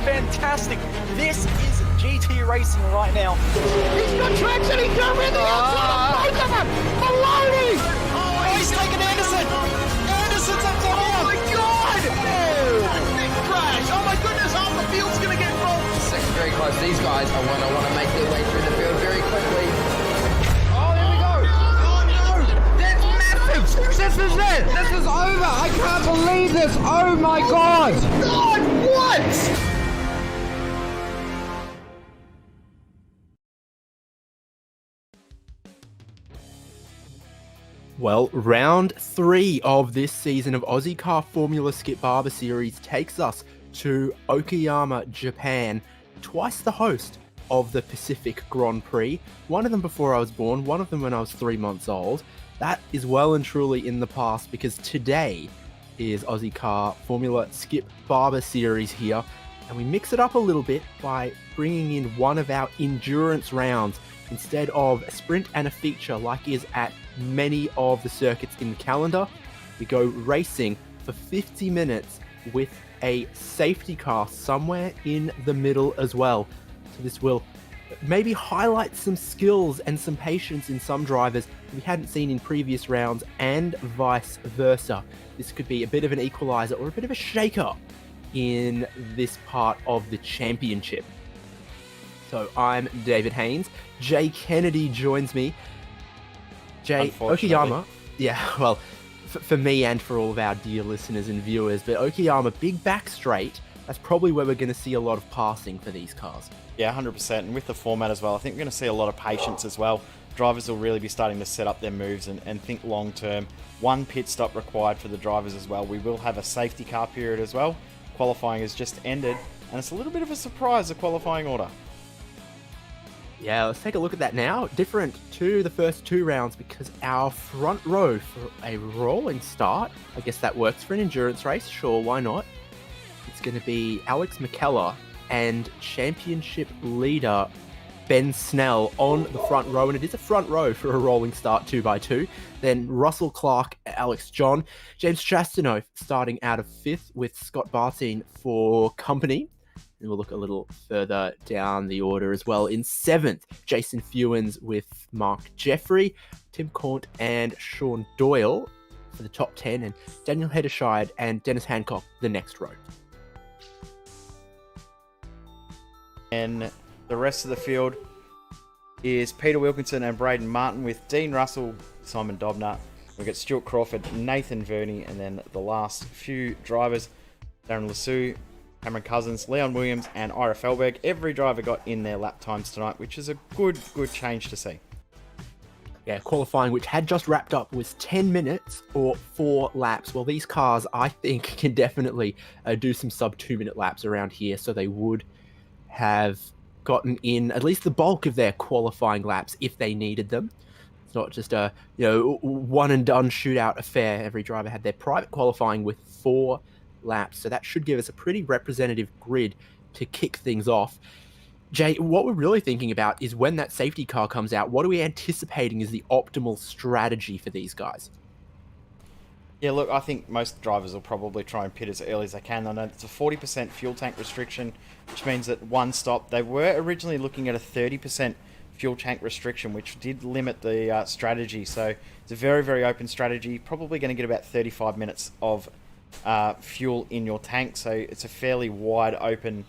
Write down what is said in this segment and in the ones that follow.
fantastic. This is GT Racing right now. He's got traction, he's going around the outside of both of them! Maloney! Oh, he's taken Anderson! Anderson's up to him! Oh my god! Big crash! Oh my goodness, half the field's going to get involved! Second very close. These guys are want to make their way through the field very quickly. Oh, here we go! Oh no! That's massive! This is it! This is over! I can't believe this! Oh my god! God, what? Well, round 3 of this season of Ozicar Formula Skip Barber Series takes us to Okayama, Japan, twice the host of the Pacific Grand Prix. One of them before I was born, one of them when I was 3 months old. That is well and truly in the past because today is Ozicar Formula Skip Barber Series here, and we mix it up a little bit by bringing in one of our endurance rounds instead of a sprint and a feature like is at many of the circuits in the calendar. We go racing for 50 minutes with a safety car somewhere in the middle as well. So this will maybe highlight some skills and some patience in some drivers we hadn't seen in previous rounds and vice versa. This could be a bit of an equalizer or a bit of a shaker in this part of the championship. So I'm David Haynes. Jay Kennedy joins me. Jay, Okayama, yeah, well, for me and for all of our dear listeners and viewers, but Okayama, big back straight, that's probably where we're going to see a lot of passing for these cars. Yeah, 100%, and with the format as well, I think we're going to see a lot of patience as well. drivers will really be starting to set up their moves and think long term. One pit stop required for the drivers as well. We will have a safety car period as well. Qualifying has just ended, and it's a little bit of a surprise, the qualifying order. Yeah, let's take a look at that now. Different to the first 2 rounds because our front row for a rolling start, I guess that works for an endurance race, sure, why not? It's going to be Alex McKellar and championship leader Ben Snell on the front row, and it is a front row for a rolling start 2x2. Then Russell Clark, Alex John, James Chastanoff starting out of 5th with Scott Bartine for company. And we'll look a little further down the order as well. In 7th, Jason Fewens with Mark Jeffrey, Tim Cornt and Sean Doyle for the top 10, and Daniel Hederscheid and Dennis Hancock the next row. And the rest of the field is Peter Wilkinson and Braden Martin with Dean Russell, Simon Dobner. We've got Stuart Crawford, Nathan Verney, and then the last few drivers, Darren Lasue, Cameron Cousins, Leon Williams, and Ira Felberg. Every driver got in their lap times tonight, which is a good change to see. Yeah, qualifying, which had just wrapped up, was 10 minutes or 4 laps. Well, these cars, I think, can definitely do some sub 2-minute laps around here, so they would have gotten in at least the bulk of their qualifying laps if they needed them. It's not just a one and done shootout affair. Every driver had their private qualifying with 4 laps, so that should give us a pretty representative grid to kick things off. Jay, what we're really thinking about is when that safety car comes out, what are we anticipating is the optimal strategy for these guys? Yeah, look, I think most drivers will probably try and pit as early as they can. I know it's a 40% fuel tank restriction, which means that one stop. They were originally looking at a 30% fuel tank restriction, which did limit the strategy. So it's a very, very open strategy. Probably going to get about 35 minutes of fuel in your tank. So it's a fairly wide open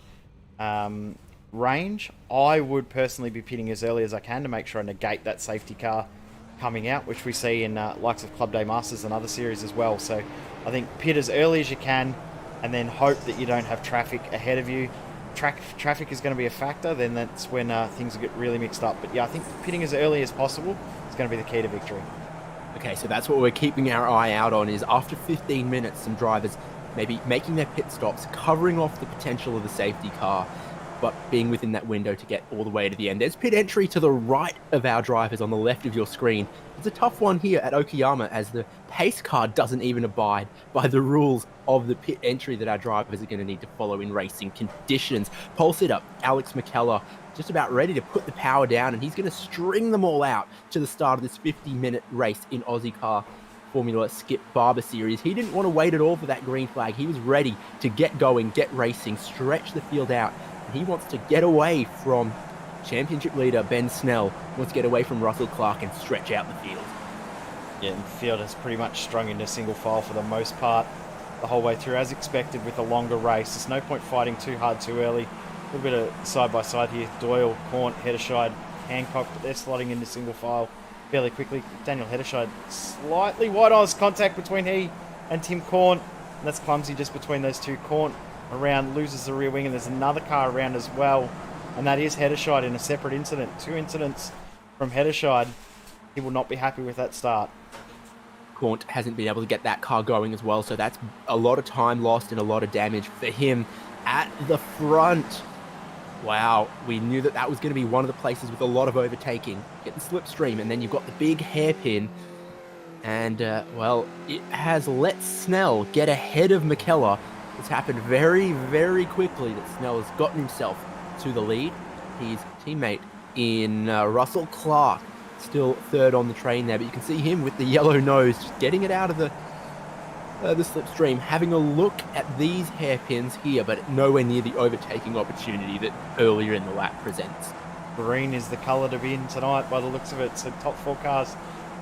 range. I would personally be pitting as early as I can to make sure I negate that safety car coming out, which we see in likes of Club Day Masters and other series as well. So I think pit as early as you can and then hope that you don't have traffic ahead of you. Traffic is going to be a factor, then that's when things get really mixed up. But yeah, I think pitting as early as possible is going to be the key to victory. Okay, so that's what we're keeping our eye out on, is after 15 minutes, some drivers maybe making their pit stops, covering off the potential of the safety car, but being within that window to get all the way to the end. There's pit entry to the right of our drivers on the left of your screen. It's a tough one here at Okayama as the pace car doesn't even abide by the rules of the pit entry that our drivers are going to need to follow in racing conditions. Pole sitter Alex McKellar just about ready to put the power down, and he's going to string them all out to the start of this 50-minute race in Ozicar Formula Skip Barber Series. He didn't want to wait at all for that green flag. He was ready to get going, get racing, stretch the field out. He wants to get away from championship leader Ben Snell, wants to get away from Russell Clark and stretch out the field. Yeah, and the field has pretty much strung into single file for the most part the whole way through, as expected with a longer race. There's no point fighting too hard too early. A little bit of side-by-side here. Doyle, Cornt, Hederscheid, Hancock, but they're slotting into single file fairly quickly. Daniel Hederscheid, slightly wide eyes contact between he and Tim Cornt. And that's clumsy just between those two. Cornt around, loses the rear wing, and there's another car around as well, and that is Hederscheid in a separate incident. 2 incidents from Hederscheid. He will not be happy with that start. Cornt hasn't been able to get that car going as well, so that's a lot of time lost and a lot of damage for him at the front. Wow, we knew that was going to be one of the places with a lot of overtaking. Get the slipstream, and then you've got the big hairpin, and well, it has let Snell get ahead of McKellar. It's happened very, very quickly that Snell has gotten himself to the lead. His teammate in Russell Clark, still third on the train there, but you can see him with the yellow nose, just getting it out of the slipstream, having a look at these hairpins here, but nowhere near the overtaking opportunity that earlier in the lap presents. Green is the colour to be in tonight by the looks of it. So top 4 cars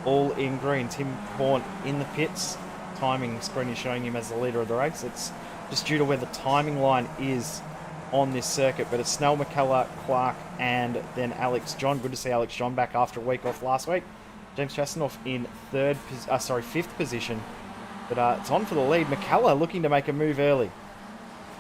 all in green. Tim Cornt in the pits. Timing screen is showing him as the leader of the race. It's just due to where the timing line is on this circuit, but it's Snell, McKellar, Clark, and then Alex John. Good to see Alex John back after a week off last week. James Chastanoff in 5th position, but it's on for the lead. McKellar looking to make a move early.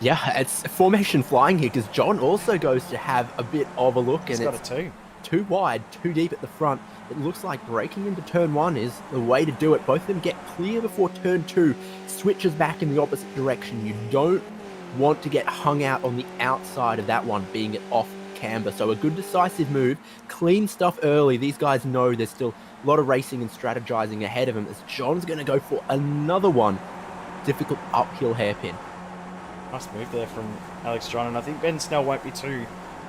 Yeah, it's formation flying here because John also goes to have a bit of a look. He's and got a 2. too wide, too deep at the front. It looks like breaking into turn 1 is the way to do it. Both of them get clear before turn 2, switches back in the opposite direction. You don't want to get hung out on the outside of that one, being it off camber. So a good decisive move, clean stuff early. These guys know there's still a lot of racing and strategizing ahead of him, as John's going to go for another one. Difficult uphill hairpin. Nice move there from Alex John, and I think Ben Snell won't be too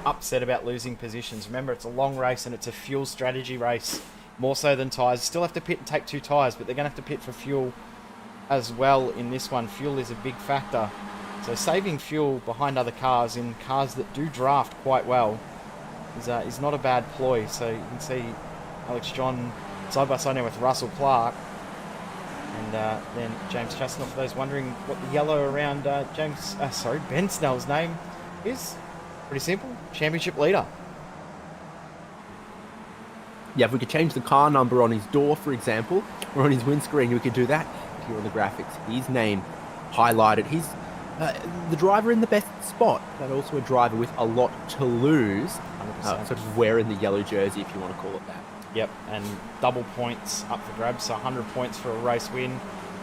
upset about losing positions. Remember, it's a long race and it's a fuel strategy race, more so than tyres. Still have to pit and take 2 tyres, but they're going to have to pit for fuel as well in this one. Fuel is a big factor. So saving fuel behind other cars in cars that do draft quite well is not a bad ploy. So you can see Alex John side by side now with Russell Clark. And then James Chestnut, for those wondering what the yellow around Ben Snell's name is. Pretty simple. Championship leader. Yeah, if we could change the car number on his door, for example, or on his windscreen, we could do that. Here on the graphics, his name highlighted. He's the driver in the best spot, but also a driver with a lot to lose. 100%. Sort of wearing the yellow jersey, if you want to call it that. Yep, and double points up for grabs, so 100 points for a race win,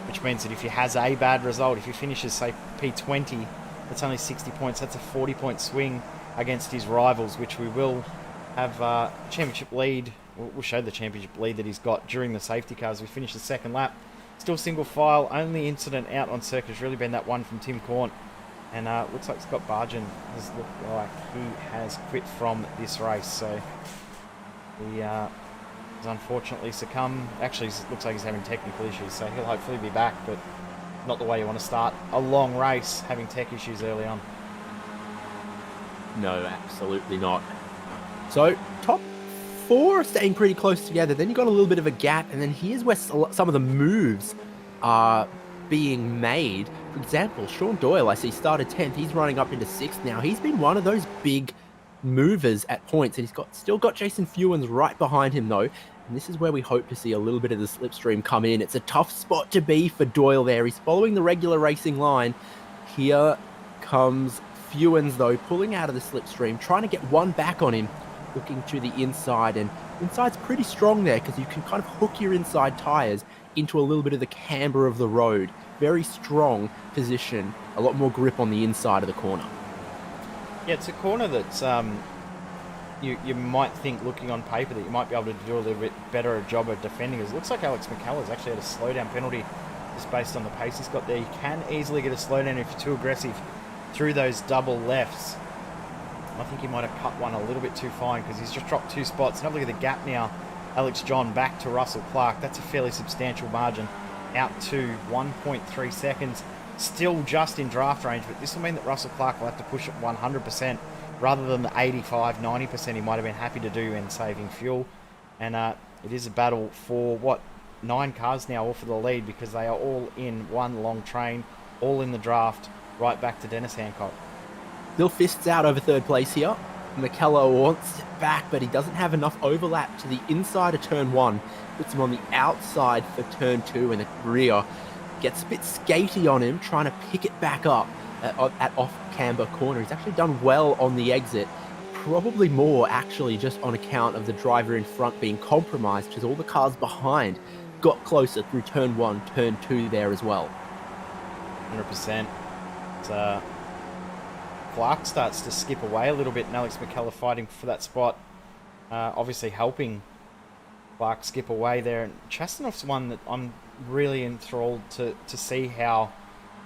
which means that if he has a bad result, if he finishes, say, P20, that's only 60 points. That's a 40-point swing against his rivals, which we will have championship lead. We'll show the championship lead that he's got during the safety cars. We finished the second lap. Still single file. Only incident out on circuit has really been that one from Tim Corn. And looks like Scott Bargen has looked like he has quit from this race. So he has unfortunately succumbed. Actually, looks like he's having technical issues. So he'll hopefully be back, but not the way you want to start a long race, having tech issues early on. No, absolutely not. So, top 4 staying pretty close together. Then you got a little bit of a gap, and then here's where some of the moves are being made. For example, Sean Doyle, I see, started 10th. He's running up into 6th now. He's been one of those big movers at points, and he's still got Jason Fewens right behind him, though. And this is where we hope to see a little bit of the slipstream come in. It's a tough spot to be for Doyle there. He's following the regular racing line. Here comes Fewens, though, pulling out of the slipstream, trying to get one back on him, looking to the inside. And inside's pretty strong there because you can kind of hook your inside tyres into a little bit of the camber of the road. Very strong position, a lot more grip on the inside of the corner. Yeah, it's a corner that's you might think, looking on paper, that you might be able to do a little bit better a job of defending. It looks like Alex McCullough's actually had a slowdown penalty just based on the pace he's got there. You can easily get a slowdown if you're too aggressive through those double lefts. I think he might have cut one a little bit too fine because he's just dropped 2 spots. And have a look at the gap now. Alex John back to Russell Clark. That's a fairly substantial margin, out to 1.3 seconds. Still just in draft range, but this will mean that Russell Clark will have to push it 100% rather than the 85, 90% he might have been happy to do in saving fuel. And it is a battle for, 9 cars now, all for the lead, because they are all in one long train, all in the draft, right back to Dennis Hancock. Still fists out over 3rd place here. McCullough wants it back, but he doesn't have enough overlap to the inside of turn 1. Puts him on the outside for turn 2 in the rear. Gets a bit skatey on him, trying to pick it back up at off-camber corner. He's actually done well on the exit. Probably more, actually, just on account of the driver in front being compromised, because all the cars behind got closer through turn 1, turn 2 there as well. 100%. Clark starts to skip away a little bit, and Alex McCullough fighting for that spot. Obviously helping Clark skip away there. And Chastanoff's one that I'm really enthralled to see how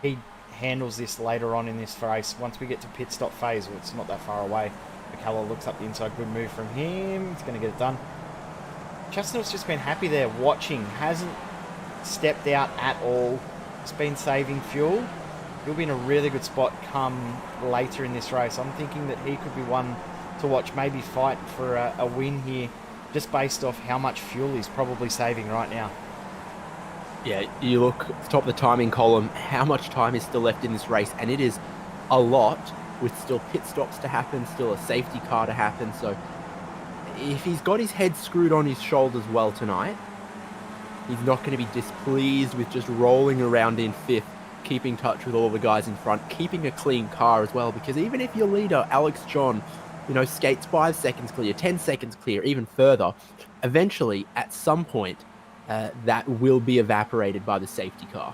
he handles this later on in this race. Once we get to pit stop phase, well, it's not that far away. McCullough looks up the inside. Good move from him. He's going to get it done. Chastanoff's just been happy there watching. Hasn't stepped out at all. He's been saving fuel. He'll be in a really good spot come later in this race. I'm thinking that he could be one to watch, maybe fight for a win here, just based off how much fuel he's probably saving right now. Yeah, you look at the top of the timing column, how much time is still left in this race, and it is a lot, with still pit stops to happen, still a safety car to happen. So if he's got his head screwed on his shoulders well tonight, he's not going to be displeased with just rolling around in 5th, keeping touch with all the guys in front, keeping a clean car as well, because even if your leader, Alex John, skates 5 seconds clear, 10 seconds clear, even further, eventually, at some point, that will be evaporated by the safety car.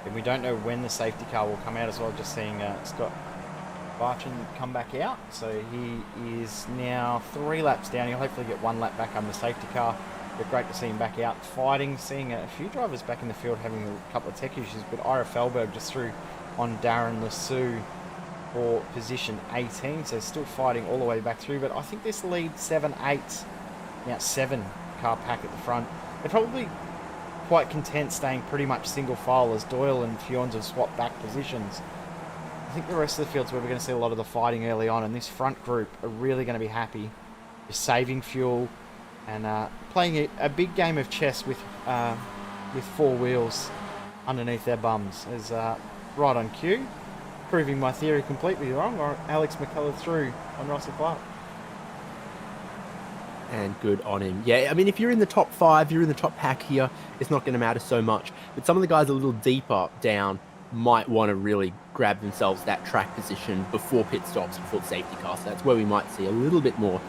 And we don't know when the safety car will come out as well. Just seeing Scott Barchin come back out. So he is now 3 laps down. He'll hopefully get 1 lap back on the safety car. But great to see him back out fighting. Seeing a few drivers back in the field having a couple of tech issues. But Ira Felberg just threw on Darren Lasue for position 18. So still fighting all the way back through. But I think this lead 7-8, now 7 car pack at the front. They're probably quite content staying pretty much single file as Doyle and Fjorns have swapped back positions. I think the rest of the field's where we're going to see a lot of the fighting early on, and this front group are really going to be happy with saving fuel and playing a big game of chess with 4 wheels underneath their bums. As right on cue, proving my theory completely wrong, or Alex McCullough through on Russell Clark. And good on him. Yeah, I mean, if you're in the top 5, you're in the top pack here, it's not going to matter so much. But some of the guys a little deeper down might want to really grab themselves that track position before pit stops, before the safety car. So that's where we might see a little bit more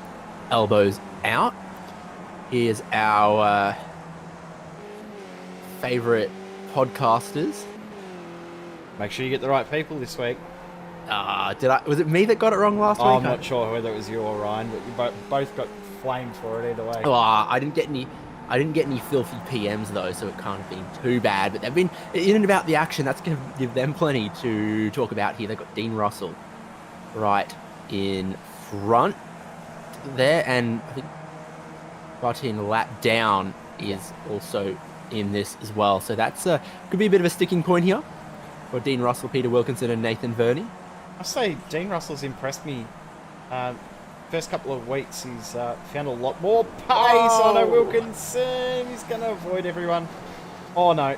elbows out. Here's our favourite podcasters. Make sure you get the right people this week. Was it me that got it wrong last week? I'm not sure whether it was you or Ryan, but you both got flamed for it either way. I didn't get any filthy PMs though, so it can't have been too bad. But they've been in and about the action. That's going to give them plenty to talk about here. They've got Dean Russell right in front there, and I think Martin lap down is also in this as well. So that's could be a bit of a sticking point here for Dean Russell, Peter Wilkinson, and Nathan Verney. I say Dean Russell's impressed me. First couple of weeks, he's found a lot more pace on a Wilkinson. He's going to avoid everyone. Oh, no.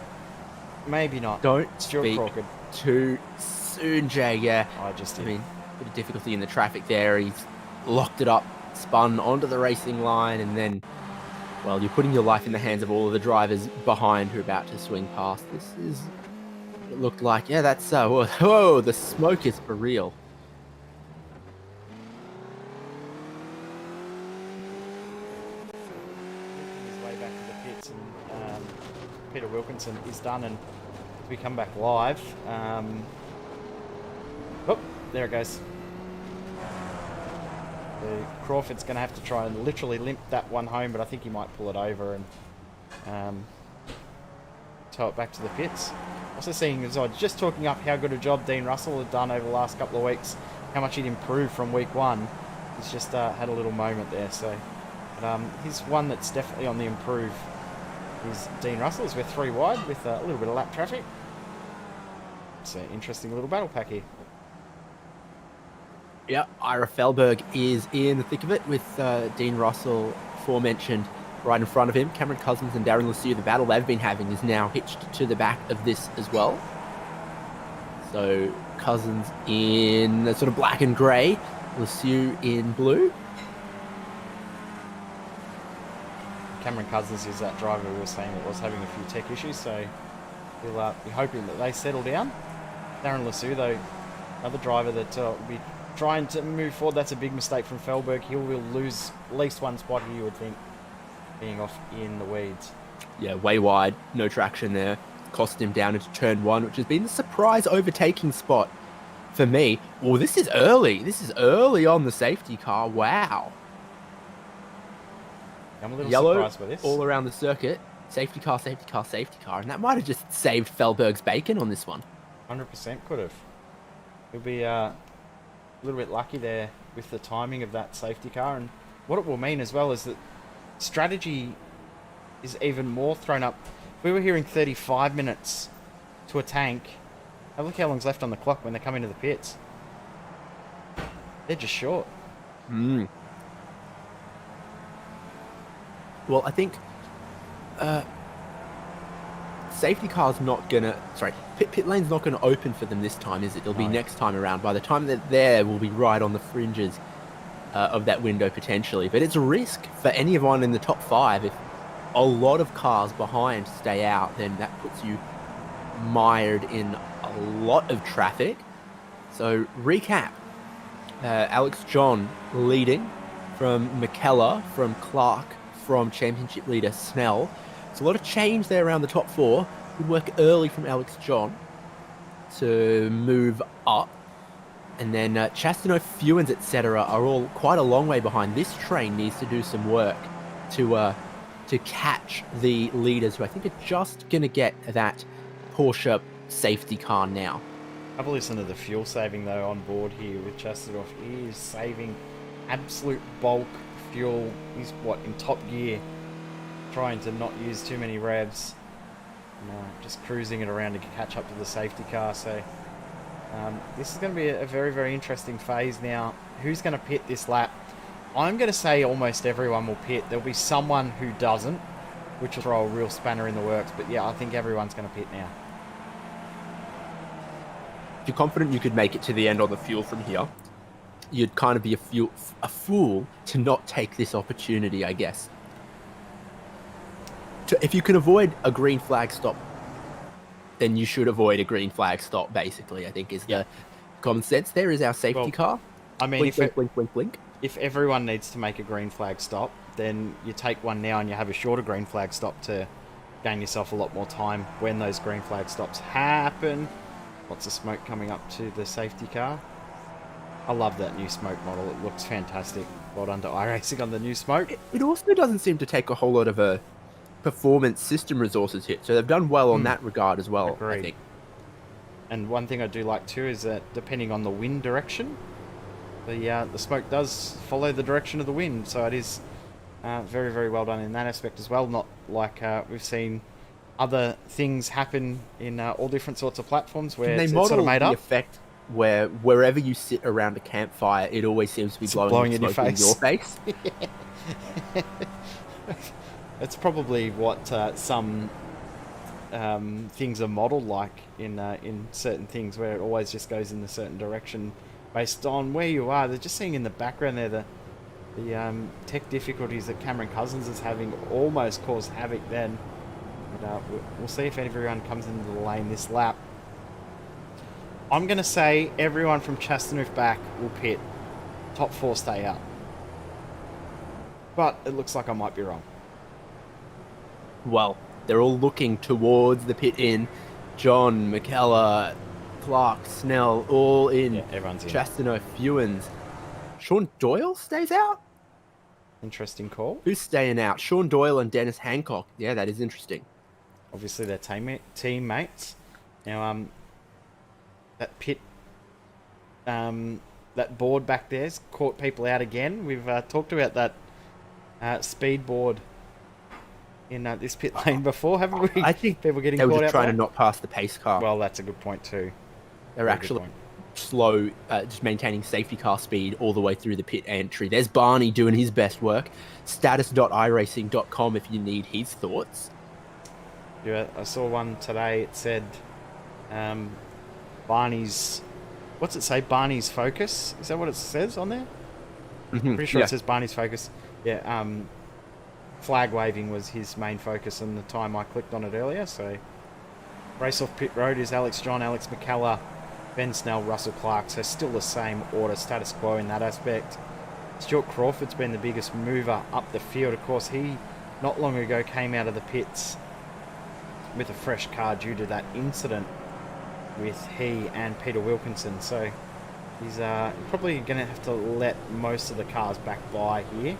Maybe not. Don't Stuart speak Crawford. too soon, Jay. Yeah. I mean, a bit of difficulty in the traffic there. He's locked it up, spun onto the racing line, and then, well, you're putting your life in the hands of all of the drivers behind who are about to swing past. This is what it looked like. Yeah, that's... whoa, the smoke is for real. Peter Wilkinson is done, and as we come back live, oh, there it goes. Crawford's going to have to try and literally limp that one home, but I think he might pull it over and tow it back to the pits. Also seeing as I was just talking up how good a job Dean Russell had done over the last couple of weeks, how much he'd improved from week 1. He's just had a little moment there, so but, he's one that's definitely on the improve. Is Dean Russell's. We're 3 wide with a little bit of lap traffic. It's an interesting little battle pack here. Yeah, Ira Felberg is in the thick of it with Dean Russell, aforementioned, right in front of him. Cameron Cousins and Darren Lasue, the battle they've been having is now hitched to the back of this as well. So Cousins in the sort of black and grey, Lasue in blue. Cameron Cousins is that driver we were saying that was having a few tech issues, so we'll be hoping that they settle down. Darren Lasue, though, another driver that will be trying to move forward. That's a big mistake from Felberg. He will lose at least 1 spot here, you would think, being off in the weeds. Yeah, way wide, no traction there. Cost him down into turn 1, which has been the surprise overtaking spot for me. Well, this is early. This is early on the safety car. Wow. I'm a little Yellow surprised by this. All around the circuit. Safety car, safety car, safety car. And that might have just saved Felberg's bacon on this one. 100% could have. He'll be a little bit lucky there with the timing of that safety car. And what it will mean as well is that strategy is even more thrown up. If we were hearing 35 minutes to a tank, have a look how long's left on the clock when they come into the pits. They're just short. Well, I think safety car's not gonna... Sorry, pit lane's not gonna open for them this time, is it? It'll be next time around. By the time they're there, we'll be right on the fringes of that window potentially. But it's a risk for anyone in the top 5. If a lot of cars behind stay out, then that puts you mired in a lot of traffic. So, recap. Alex John leading from McKellar, from Clark, from championship leader Snell. It's a lot of change there around the top four. Good work early from Alex John to move up. And then Chastano, Fewens, etc. are all quite a long way behind. This train needs to do some work to catch the leaders, who I think are just going to get that Porsche safety car now. Have a listen to the fuel saving though on board here with Chastanoff. He is saving absolute bulk fuel. He's in top gear, trying to not use too many revs. Just cruising it around to catch up to the safety car. So this is going to be a very, very interesting phase now. Who's going to pit this lap? I'm going to say almost everyone will pit. There'll be someone who doesn't, which will throw a real spanner in the works. But yeah, I think everyone's going to pit now. If you're confident you could make it to the end on the fuel from here, you'd kind of be a fool to not take this opportunity, I guess. If you can avoid a green flag stop, then you should avoid a green flag stop, basically, I think is the common sense. There is our safety car. I mean, blink. If everyone needs to make a green flag stop, then you take one now and you have a shorter green flag stop to gain yourself a lot more time when those green flag stops happen. Lots of smoke coming up to the safety car. I love that new smoke model. It looks fantastic. Well done to iRacing on the new smoke. It also doesn't seem to take a whole lot of performance system resources hit, so they've done well on that regard as well. Agreed. I think. And one thing I do like too is that depending on the wind direction, the smoke does follow the direction of the wind. So it is very, very well done in that aspect as well. Not like we've seen other things happen in all different sorts of platforms where it's sort of made up. Effect where wherever you sit around a campfire, it always seems to be blowing in your face. It's probably what some things are modelled like in certain things, where it always just goes in a certain direction based on where you are. They're just seeing in the background there the tech difficulties that Cameron Cousins is having almost caused havoc then. But we'll see if everyone comes into the lane this lap. I'm going to say everyone from Chastanoof back will pit. Top four stay out. But it looks like I might be wrong. Well, they're all looking towards the pit in. John, McKellar, Clark, Snell, all in. Yeah, everyone's in. Chastano, Fewens. Sean Doyle stays out? Interesting call. Who's staying out? Sean Doyle and Dennis Hancock. Yeah, that is interesting. Obviously, they're teammates. Now, that pit, that board back there's caught people out again. We've talked about that speed board in this pit lane before, haven't we? I think people getting they were caught just out trying to not pass the pace car. Well, that's a good point too. They're actually slow, just maintaining safety car speed all the way through the pit entry. There's Barney doing his best work. Status.iracing.com if you need his thoughts. Yeah, I saw one today. It said Barney's... What's it say? Barney's focus? Is that what it says on there? Pretty sure it says Barney's focus. Yeah, flag waving was his main focus in the time I clicked on it earlier. So, race off pit road is Alex John, Alex McKellar, Ben Snell, Russell Clark. So still the same order, status quo in that aspect. Stuart Crawford's been the biggest mover up the field. Of course, he not long ago came out of the pits with a fresh car due to that incident with he and Peter Wilkinson. So he's probably going to have to let most of the cars back by here.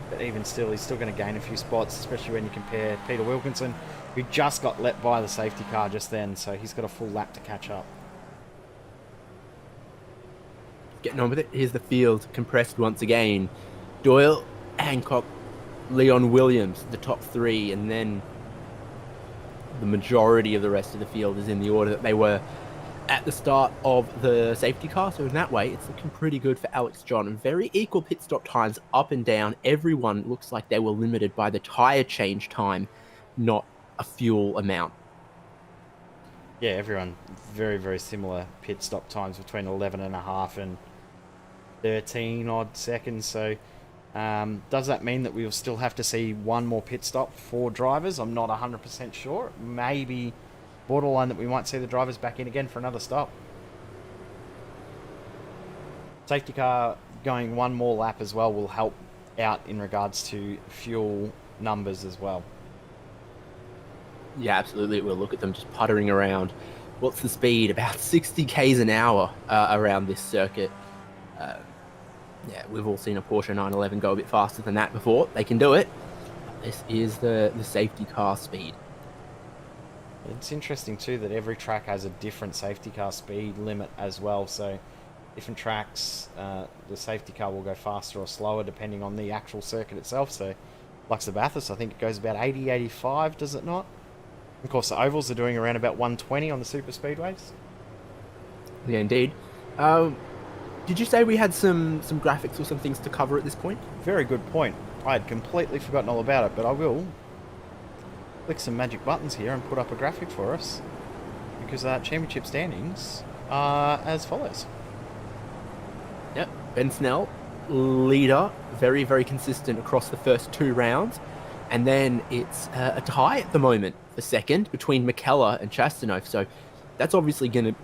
But even still, he's still going to gain a few spots, especially when you compare Peter Wilkinson, who just got let by the safety car just then. So he's got a full lap to catch up. Getting on with it. Here's the field compressed once again. Doyle, Hancock, Leon Williams, the top three, and then the majority of the rest of the field is in the order that they were at the start of the safety car. So in that way, it's looking pretty good for Alex John. And very equal pit stop times up and down. Everyone looks like they were limited by the tyre change time, not a fuel amount. Yeah, everyone very, very similar pit stop times between 11.5 and 13 odd seconds. So does that mean that we'll still have to see one more pit stop for drivers? I'm not 100% sure. Maybe borderline that we might see the drivers back in again for another stop. Safety car going one more lap as well will help out in regards to fuel numbers as well. Yeah, absolutely. We'll look at them just puttering around. What's the speed? About 60 k's an hour around this circuit. Yeah, we've all seen a Porsche 911 go a bit faster than that before. They can do it. This is the safety car speed. It's interesting too that every track has a different safety car speed limit as well. So different tracks, the safety car will go faster or slower depending on the actual circuit itself. So like the Bathurst, I think it goes about 80, 85, does it not? Of course, the ovals are doing around about 120 on the super speedways. Yeah, indeed. Did you say we had some graphics or some things to cover at this point? Very good point. I had completely forgotten all about it, but I will click some magic buttons here and put up a graphic for us, because championship standings are as follows. Yep, Ben Snell, leader, very, very consistent across the first 2 rounds. And then it's a tie at the moment for second between McKellar and Chastanov. So that's obviously going to,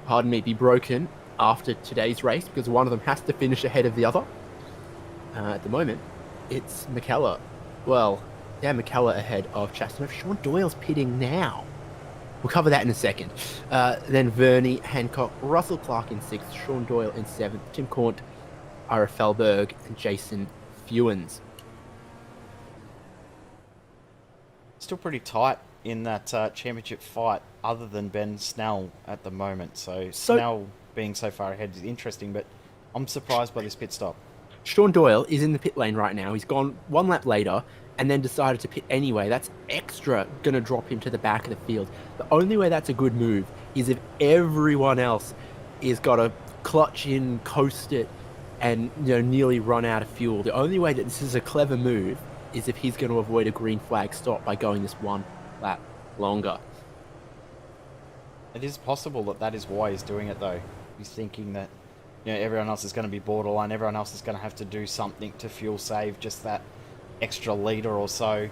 pardon me, be broken after today's race, because one of them has to finish ahead of the other. At the moment, it's McKellar. Well, yeah, McKellar ahead of Chastanov. Sean Doyle's pitting now. We'll cover that in a second. Then Verney, Hancock, Russell Clark in 6th, Sean Doyle in 7th, Tim Cornt, Ira Felberg, and Jason Fewens. Still pretty tight in that championship fight, other than Ben Snell at the moment. So Snell being so far ahead is interesting, but I'm surprised by this pit stop. Sean Doyle is in the pit lane right now. He's gone 1 lap later and then decided to pit anyway. That's extra going to drop him to the back of the field. The only way that's a good move is if everyone else is got to clutch in, coast it, and nearly run out of fuel. The only way that this is a clever move is if he's going to avoid a green flag stop by going this 1 lap longer. It is possible that is why he's doing it, though. He's thinking that everyone else is going to be borderline, everyone else is going to have to do something to fuel save just that extra litre or so.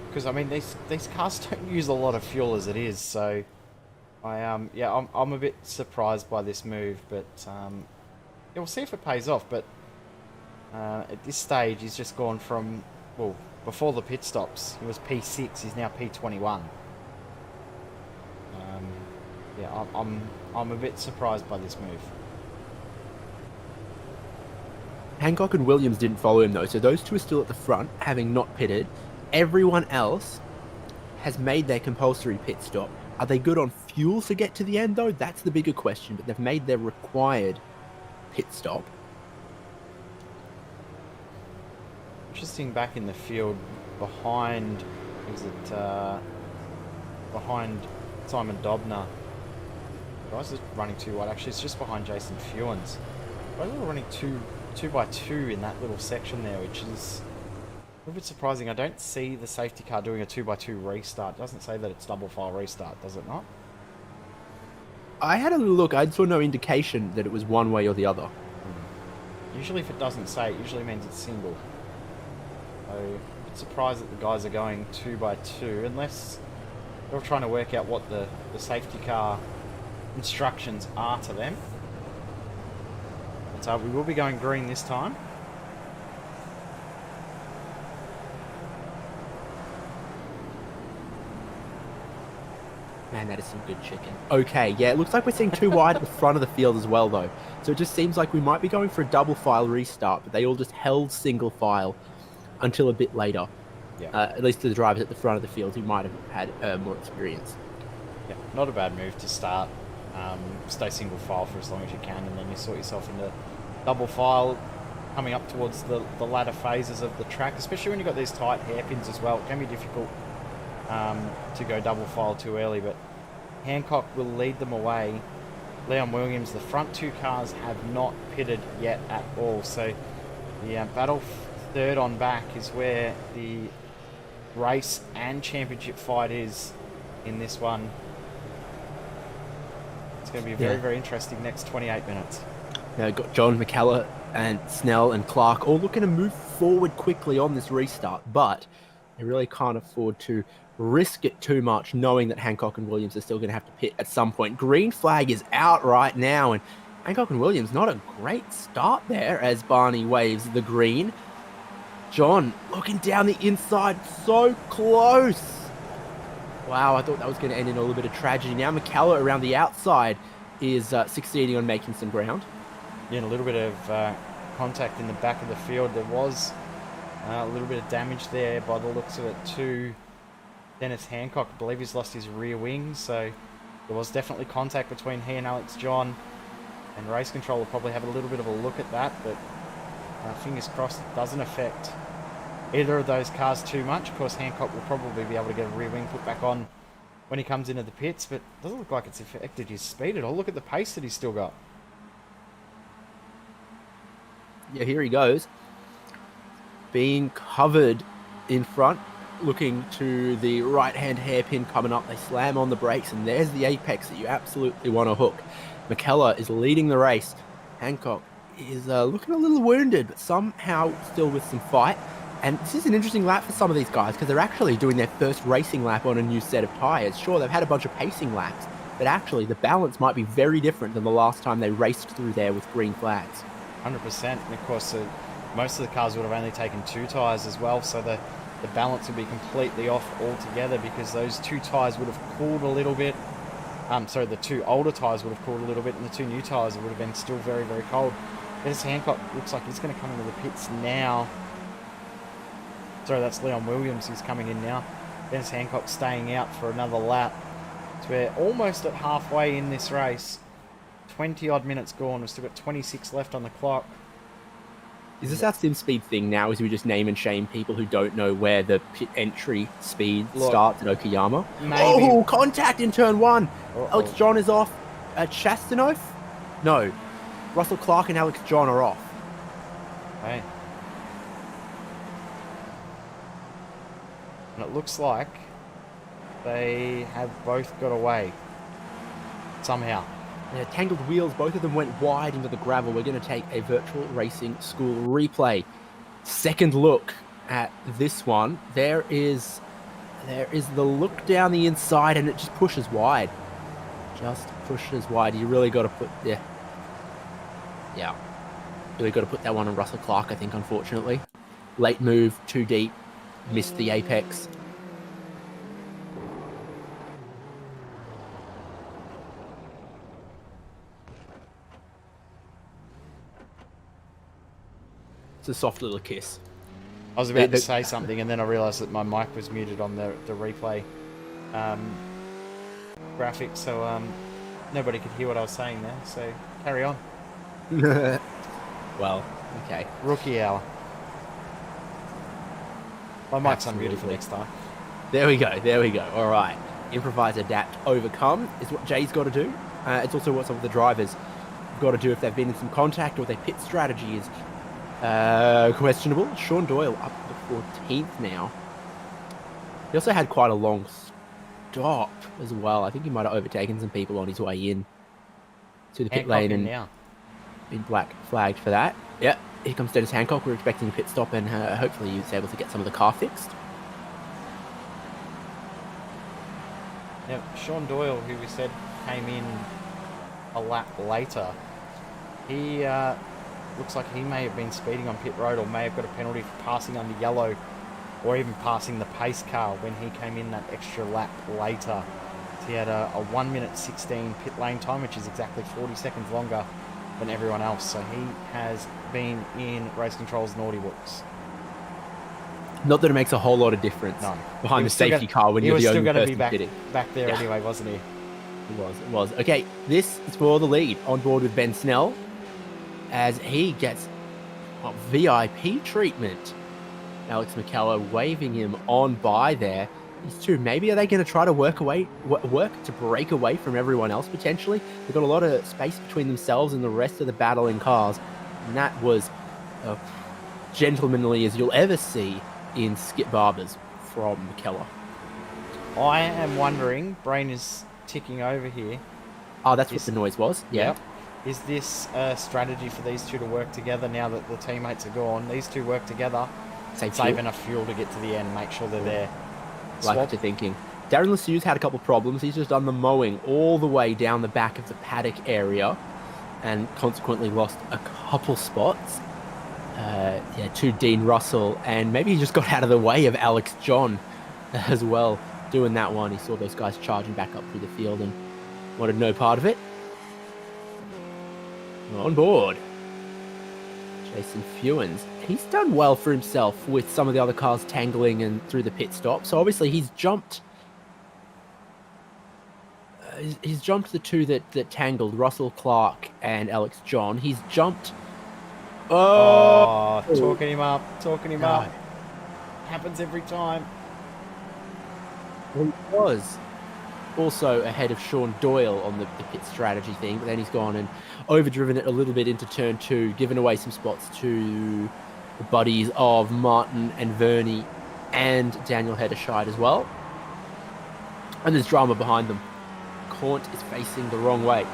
Because I mean, these cars don't use a lot of fuel as it is, so I'm a bit surprised by this move, but we'll see if it pays off. But at this stage, he's just gone from, well, before the pit stops, he was P6, he's now P21. I'm a bit surprised by this move. Hancock and Williams didn't follow him though, so those two are still at the front, having not pitted. Everyone else has made their compulsory pit stop. Are they good on fuel to get to the end though? That's the bigger question, but they've made their required pit stop. Interesting, back in the field behind, behind Simon Dobner. Guys are running too wide. Actually, it's just behind Jason Fewens. Guys are running two by two in that little section there, which is a little bit surprising. I don't see the safety car doing a 2x2 restart. It doesn't say that it's double file restart, does it not? I had a look. I saw no indication that it was one way or the other. Usually if it doesn't say, it usually means it's single. So I'm a bit surprised that the guys are going 2x2, unless they're trying to work out what the safety car instructions are to them. But we will be going green this time. Man, that is some good chicken. Okay, yeah, it looks like we're seeing 2 wide at the front of the field as well, though. So it just seems like we might be going for a double file restart, but they all just held single file until a bit later. Yeah. At least to the drivers at the front of the field who might have had more experience. Yeah, not a bad move to start. Stay single file for as long as you can, and then you sort yourself into double file coming up towards the latter phases of the track, especially when you've got these tight hairpins as well. It can be difficult to go double file too early, but Hancock will lead them away. Leon Williams, the front 2 cars have not pitted yet at all, so the battle third on back is where the race and championship fight is in this one. It's going to be very, very interesting next 28 minutes. Got John, McKellar, and Snell and Clark all looking to move forward quickly on this restart, but they really can't afford to risk it too much, knowing that Hancock and Williams are still going to have to pit at some point. Green flag is out right now, and Hancock and Williams, not a great start there as Barney waves the green. John looking down the inside, so close. Wow, I thought that was going to end in a little bit of tragedy. Now McKellar around the outside is succeeding on making some ground. Yeah, and a little bit of contact in the back of the field. There was a little bit of damage there by the looks of it to Dennis Hancock. I believe he's lost his rear wing, so there was definitely contact between he and Alex John. And Race Control will probably have a little bit of a look at that, but fingers crossed it doesn't affect either of those cars too much. Of course, Hancock will probably be able to get a rear wing put back on when he comes into the pits, but it doesn't look like it's affected his speed at all. Look at the pace that he's still got. Yeah, here he goes. Being covered in front, looking to the right-hand hairpin coming up. They slam on the brakes, and there's the apex that you absolutely want to hook. McKellar is leading the race. Hancock is looking a little wounded, but somehow still with some fight. And this is an interesting lap for some of these guys because they're actually doing their first racing lap on a new set of tyres. Sure, they've had a bunch of pacing laps, but actually the balance might be very different than the last time they raced through there with green flags. 100%. And of course, most of the cars would have only taken 2 tyres as well, so the balance would be completely off altogether because those 2 tyres would have cooled a little bit. Sorry, the 2 older tyres would have cooled a little bit, and the 2 new tyres would have been still very, very cold. Dennis Hancock looks like he's going to come into the pits now. Sorry, that's Leon Williams who's coming in now. Dennis Hancock staying out for another lap. So we're almost at halfway in this race. 20-odd minutes gone. We've still got 26 left on the clock. Is this our Simspeed thing now? Is we just name and shame people who don't know where the pit entry speed starts at Okayama? Maybe. Oh, contact in turn 1. Uh-oh. Alex John is off. Chastanov? No. Russell Clark and Alex John are off. Hey. And it looks like they have both got away. Somehow. Yeah, tangled wheels, both of them went wide into the gravel. We're going to take a virtual racing school replay. Second look at this one. There is the look down the inside, and it just pushes wide. Just pushes wide. You really got to put... Yeah. Really got to put that one on Russell Clark, I think, unfortunately. Late move, too deep. Missed the apex. It's a soft little kiss. I was about to say something, and then I realised that my mic was muted on the replay graphic, so nobody could hear what I was saying there. So carry on. Well, okay. Rookie hour. My mic's unmuted for next time. There we go. There we go. All right. Improvise, adapt, overcome is what Jay's got to do. It's also what some of the drivers have got to do if they've been in some contact or their pit strategy is questionable. Sean Doyle up to 14th now. He also had quite a long stop as well. I think he might have overtaken some people on his way in to the pit lane and now been black flagged for that. Yep. Here comes Dennis Hancock. We're expecting a pit stop, and hopefully he's able to get some of the car fixed. Now, Sean Doyle, who we said came in a lap later, he looks like he may have been speeding on pit road or may have got a penalty for passing under yellow or even passing the pace car when he came in that extra lap later. So he had a 1 minute 16 pit lane time, which is exactly 40 seconds longer than everyone else. So he has been in Race Control's naughty books. Not that it makes a whole lot of difference behind the safety car when you're the only person pitting. Back there anyway, wasn't he? It was. Okay, this is for the lead. On board with Ben Snell as he gets VIP treatment. Alex McKellar waving him on by there. These two, maybe are they going to try to work to break away from everyone else potentially? They've got a lot of space between themselves and the rest of the battling cars. And that was gentlemanly as you'll ever see in Skip Barbers from McKellar. I am wondering, brain is ticking over here. Oh, that's what the noise was? Yeah. Yep. Is this a strategy for these two to work together now that the teammates are gone? These two work together, save enough fuel to get to the end, make sure they're there. Like what you're thinking. Darren Lassu's had a couple of problems. He's just done the mowing all the way down the back of the paddock area. and consequently lost a couple spots. To Dean Russell, and maybe he just got out of the way of Alex John as well doing that one. He saw those guys charging back up through the field and wanted no part of it. On board, Jason Fewens. He's done well for himself with some of the other cars tangling and through the pit stop. So obviously he's jumped. He's jumped the two that tangled, Russell Clark and Alex John. He's jumped. Oh, talking him up. Happens every time. Well, he was also ahead of Sean Doyle on the pit strategy thing, but then he's gone and overdriven it a little bit into turn 2, given away some spots to the buddies of Martin and Verney and Daniel Hederscheid as well. And there's drama behind them. Cornt is facing the wrong way.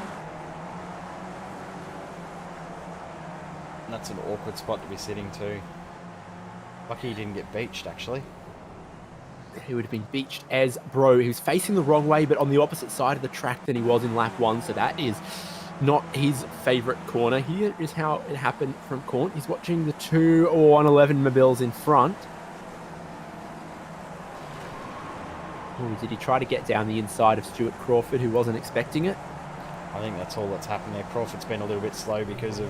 That's an awkward spot to be sitting to. Lucky he didn't get beached, actually. He would have been beached as Bro. He was facing the wrong way, but on the opposite side of the track than he was in lap 1, so that is not his favourite corner. Here is how it happened from Cornt. He's watching the 2 or 111 Mobiles in front. Did he try to get down the inside of Stuart Crawford, who wasn't expecting it? I think that's all that's happened there. Crawford's been a little bit slow because of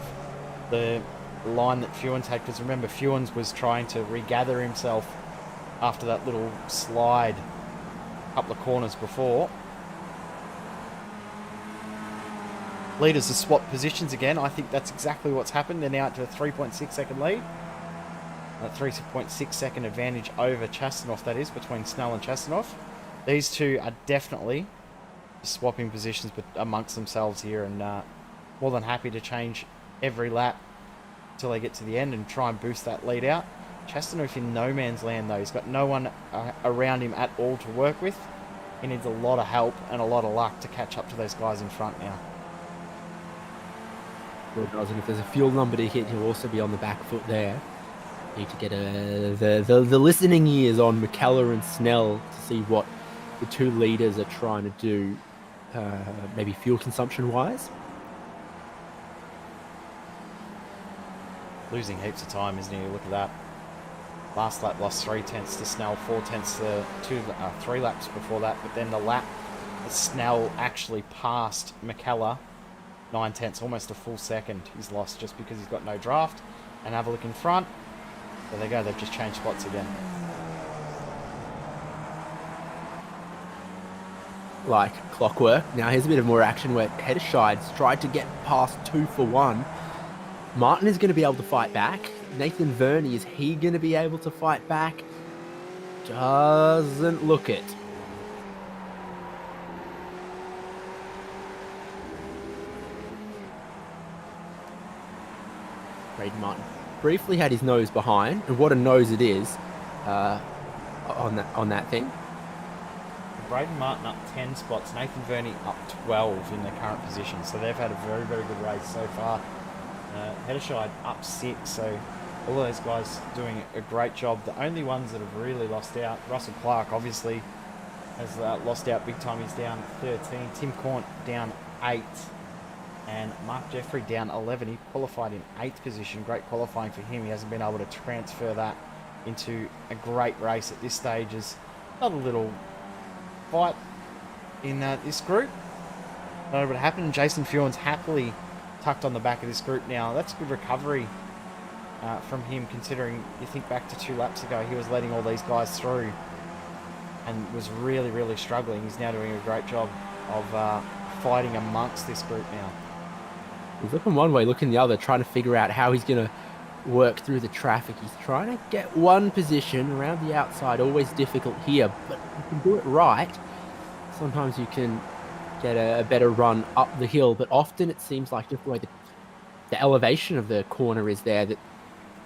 the line that Fewens had, because remember Fewens was trying to regather himself after that little slide a couple of corners before. Leaders have swapped positions again. I think that's exactly what's happened. They're now up to a 3.6 second lead. A 3.6 second advantage over Chastanoff, that is, between Snell and Chastanoff. These two are definitely swapping positions amongst themselves here, and more than happy to change every lap until they get to the end and try and boost that lead out. Chastanoff in no man's land though. He's got no one around him at all to work with. He needs a lot of help and a lot of luck to catch up to those guys in front now. Well, doesn't. If there's a fuel number to hit, he'll also be on the back foot there. Need to get the listening ears on McKellar and Snell to see what the two leaders are trying to do, maybe fuel consumption wise. Losing heaps of time, isn't he? Look at that. Last lap lost 3 tenths to Snell, 4 tenths to 3 laps before that. But then the lap that Snell actually passed McKellar, 9 tenths, almost a full second. He's lost just because he's got no draft. And have a look in front. There they go. They've just changed spots again. Like clockwork. Now here's a bit of more action where Hederscheid's tried to get past 2 for 1. Martin is going to be able to fight back. Nathan Verney, is he going to be able to fight back? Doesn't look it. Braden Martin briefly had his nose behind, and what a nose it is on that thing. Braden Martin up 10 spots, Nathan Verney up 12 in their current position, so they've had a very, very good race so far. Hederscheid up 6, so all those guys doing a great job. The only ones that have really lost out, Russell Clark obviously has lost out big time. He's down 13, Tim Cornt down 8, and Mark Jeffrey down 11. He qualified in 8th position. Great qualifying for him. He hasn't been able to transfer that into a great race at this stage. As another little fight in this group. Not able to happen. Jason Fewens happily tucked on the back of this group now. That's a good recovery from him, considering you think back to 2 laps ago, he was letting all these guys through and was really, really struggling. He's now doing a great job of fighting amongst this group now. He's looking one way, looking the other, trying to figure out how he's going to work through the traffic. He's trying to get one position around the outside, always difficult here, but if you can do it right, sometimes you can get a better run up the hill, but often it seems like just the way the elevation of the corner is there, that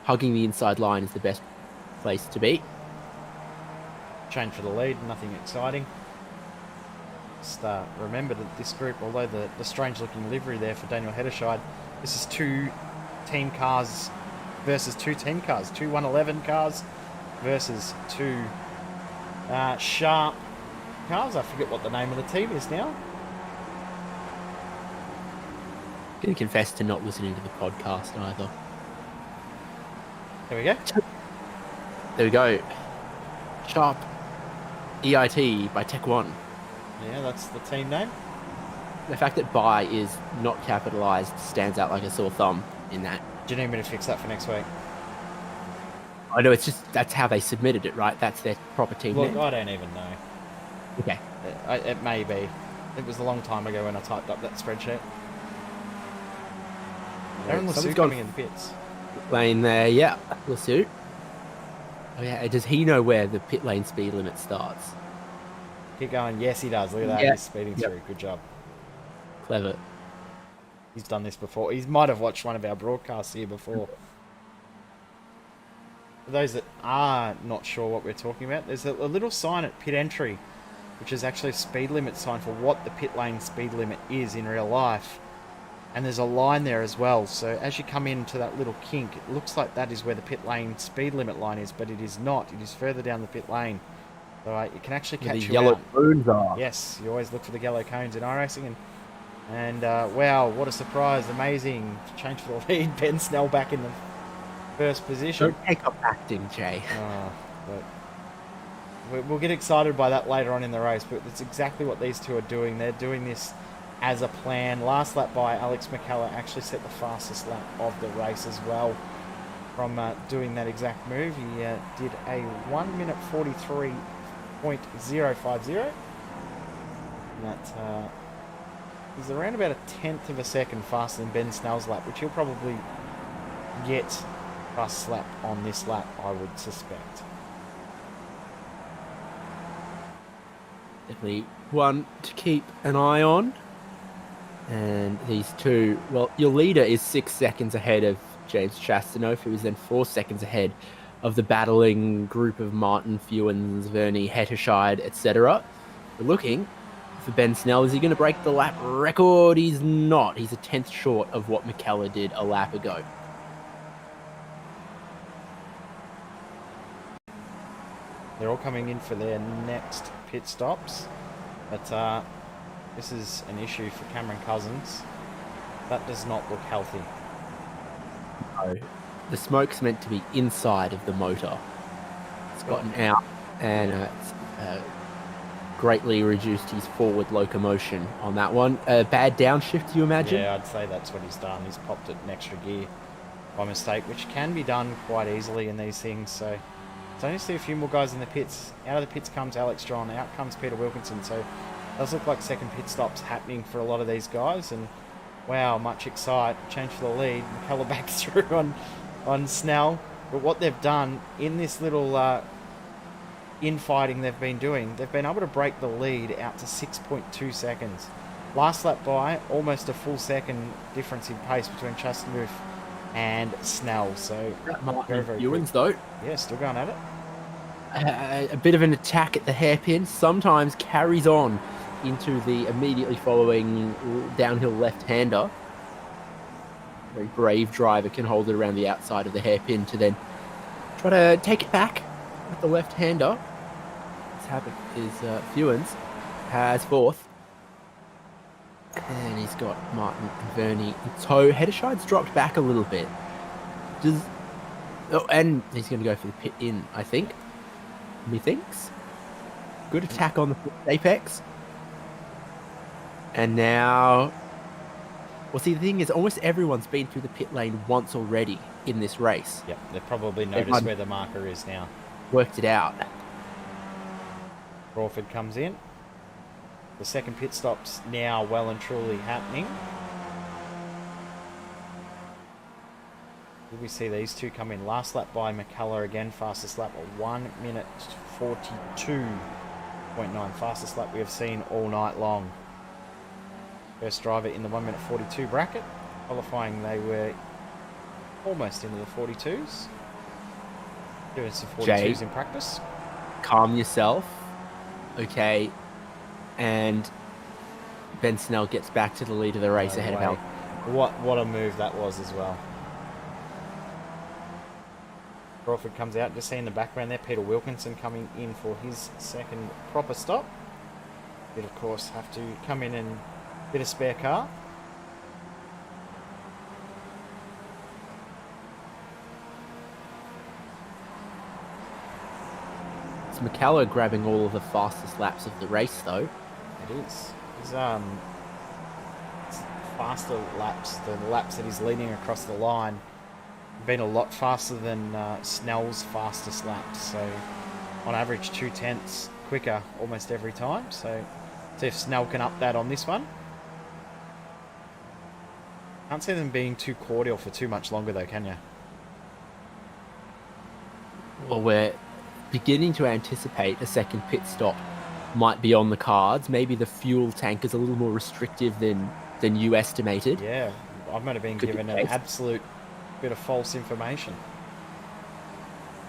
hugging the inside line is the best place to be. Change for the lead, nothing exciting. Just remember that this group, although the strange looking livery there for Daniel Hederscheid, this is 2 team cars versus 2 team cars, 2 111 cars versus 2 Sharp cars. I forget what the name of the team is now. Gonna confess to not listening to the podcast either. There we go. There we go. Sharp EIT by Tech One. Yeah, that's the team name. The fact that by is not capitalized stands out like a sore thumb in that. Do you need me to fix that for next week? I know, it's just that's how they submitted it, right? That's their proper team Look, name. I don't even know. Okay. It may be. It was a long time ago when I typed up that spreadsheet. Aaron Someone's Lasso gone coming in the pits. lane there, yeah. Lasso. Oh yeah, does he know where the pit lane speed limit starts? Keep going. Yes, he does. Look at that. Yeah. He's speeding through. Good job. Clever. He's done this before. He might have watched one of our broadcasts here before. For those that are not sure what we're talking about, there's a little sign at pit entry, which is actually a speed limit sign for what the pit lane speed limit is in real life. And there's a line there as well. So as you come into that little kink, it looks like that is where the pit lane speed limit line is, but it is not. It is further down the pit lane. So it can actually catch The you yellow out. cones are. Yes, you always look for the yellow cones in iRacing. And wow, what a surprise. Amazing. Change for the lead. Ben Snell back in the first position. Don't take up acting, Jay. But we'll get excited by that later on in the race, but it's exactly what these two are doing. They're doing this as a plan. Last lap by Alex McKellar actually set the fastest lap of the race as well from doing that exact move. He did a 1 minute 43.050. And that is around about a tenth of a second faster than Ben Snell's lap, which he'll probably get fastest lap on this lap, I would suspect. Definitely one to keep an eye on. And these two, well, your leader is 6 seconds ahead of James Chastanoff, who is then 4 seconds ahead of the battling group of Martin, Fewens, Vernie, Hetterscheid, etc. We're looking for Ben Snell. Is he going to break the lap record? He's not. He's a tenth short of what McKellar did a lap ago. They're all coming in for their next pit stops, but this is an issue for Cameron Cousins. That does not look healthy. No. The smoke's meant to be inside of the motor. It's gotten out and it's greatly reduced his forward locomotion on that one. A bad downshift, you imagine? Yeah, I'd say that's what he's done. He's popped it an extra gear by mistake, which can be done quite easily in these things. So it's only see a few more guys in the pits. Out of the pits comes Alex John. Out comes Peter Wilkinson. So it does look like second pit stops happening for a lot of these guys. And wow, much excite. Change for the lead. McKellar back through on Snell. But what they've done in this little infighting they've been doing, they've been able to break the lead out to 6.2 seconds. Last lap by, almost a full second difference in pace between Chastanoff and Snell. So very, very quick. Fewens, though. Yeah, still going at it. A bit of an attack at the hairpin, sometimes carries on into the immediately following downhill left-hander. Very brave driver can hold it around the outside of the hairpin to then try to take it back with the left-hander. What's happened is Fewens has fourth. And he's got Martin and Vernie in tow. Hetterscheid's dropped back a little bit. And he's going to go for the pit in, I think. Methinks. Good attack on the apex. And now... Well, see, the thing is, almost everyone's been through the pit lane once already in this race. Yep, they've probably noticed where the marker is now. Worked it out. Crawford comes in. The second pit stop's now well and truly happening. Did we see these two come in? Last lap by McKellar again, fastest lap of 1 minute 42.9. Fastest lap we have seen all night long. First driver in the 1 minute 42 bracket. Qualifying, they were almost into the 42s. Doing some 42s Jay, in practice. Calm yourself. Okay. And Ben Snell gets back to the lead of the race ahead of Al. What a move that was as well. Crawford comes out. Just see in the background there, Peter Wilkinson coming in for his second proper stop. He'd, of course, have to come in and get a spare car. McKellar grabbing all of the fastest laps of the race, though. It is. He's faster laps, the laps that he's leading across the line, been a lot faster than Snell's fastest laps. So on average 2/10 quicker almost every time. So see if Snell can up that on this one. Can't see them being too cordial for too much longer though, can you? Well, we're beginning to anticipate a second pit stop might be on the cards. Maybe the fuel tank is a little more restrictive than you estimated. Yeah, I might have been given an absolute bit of false information.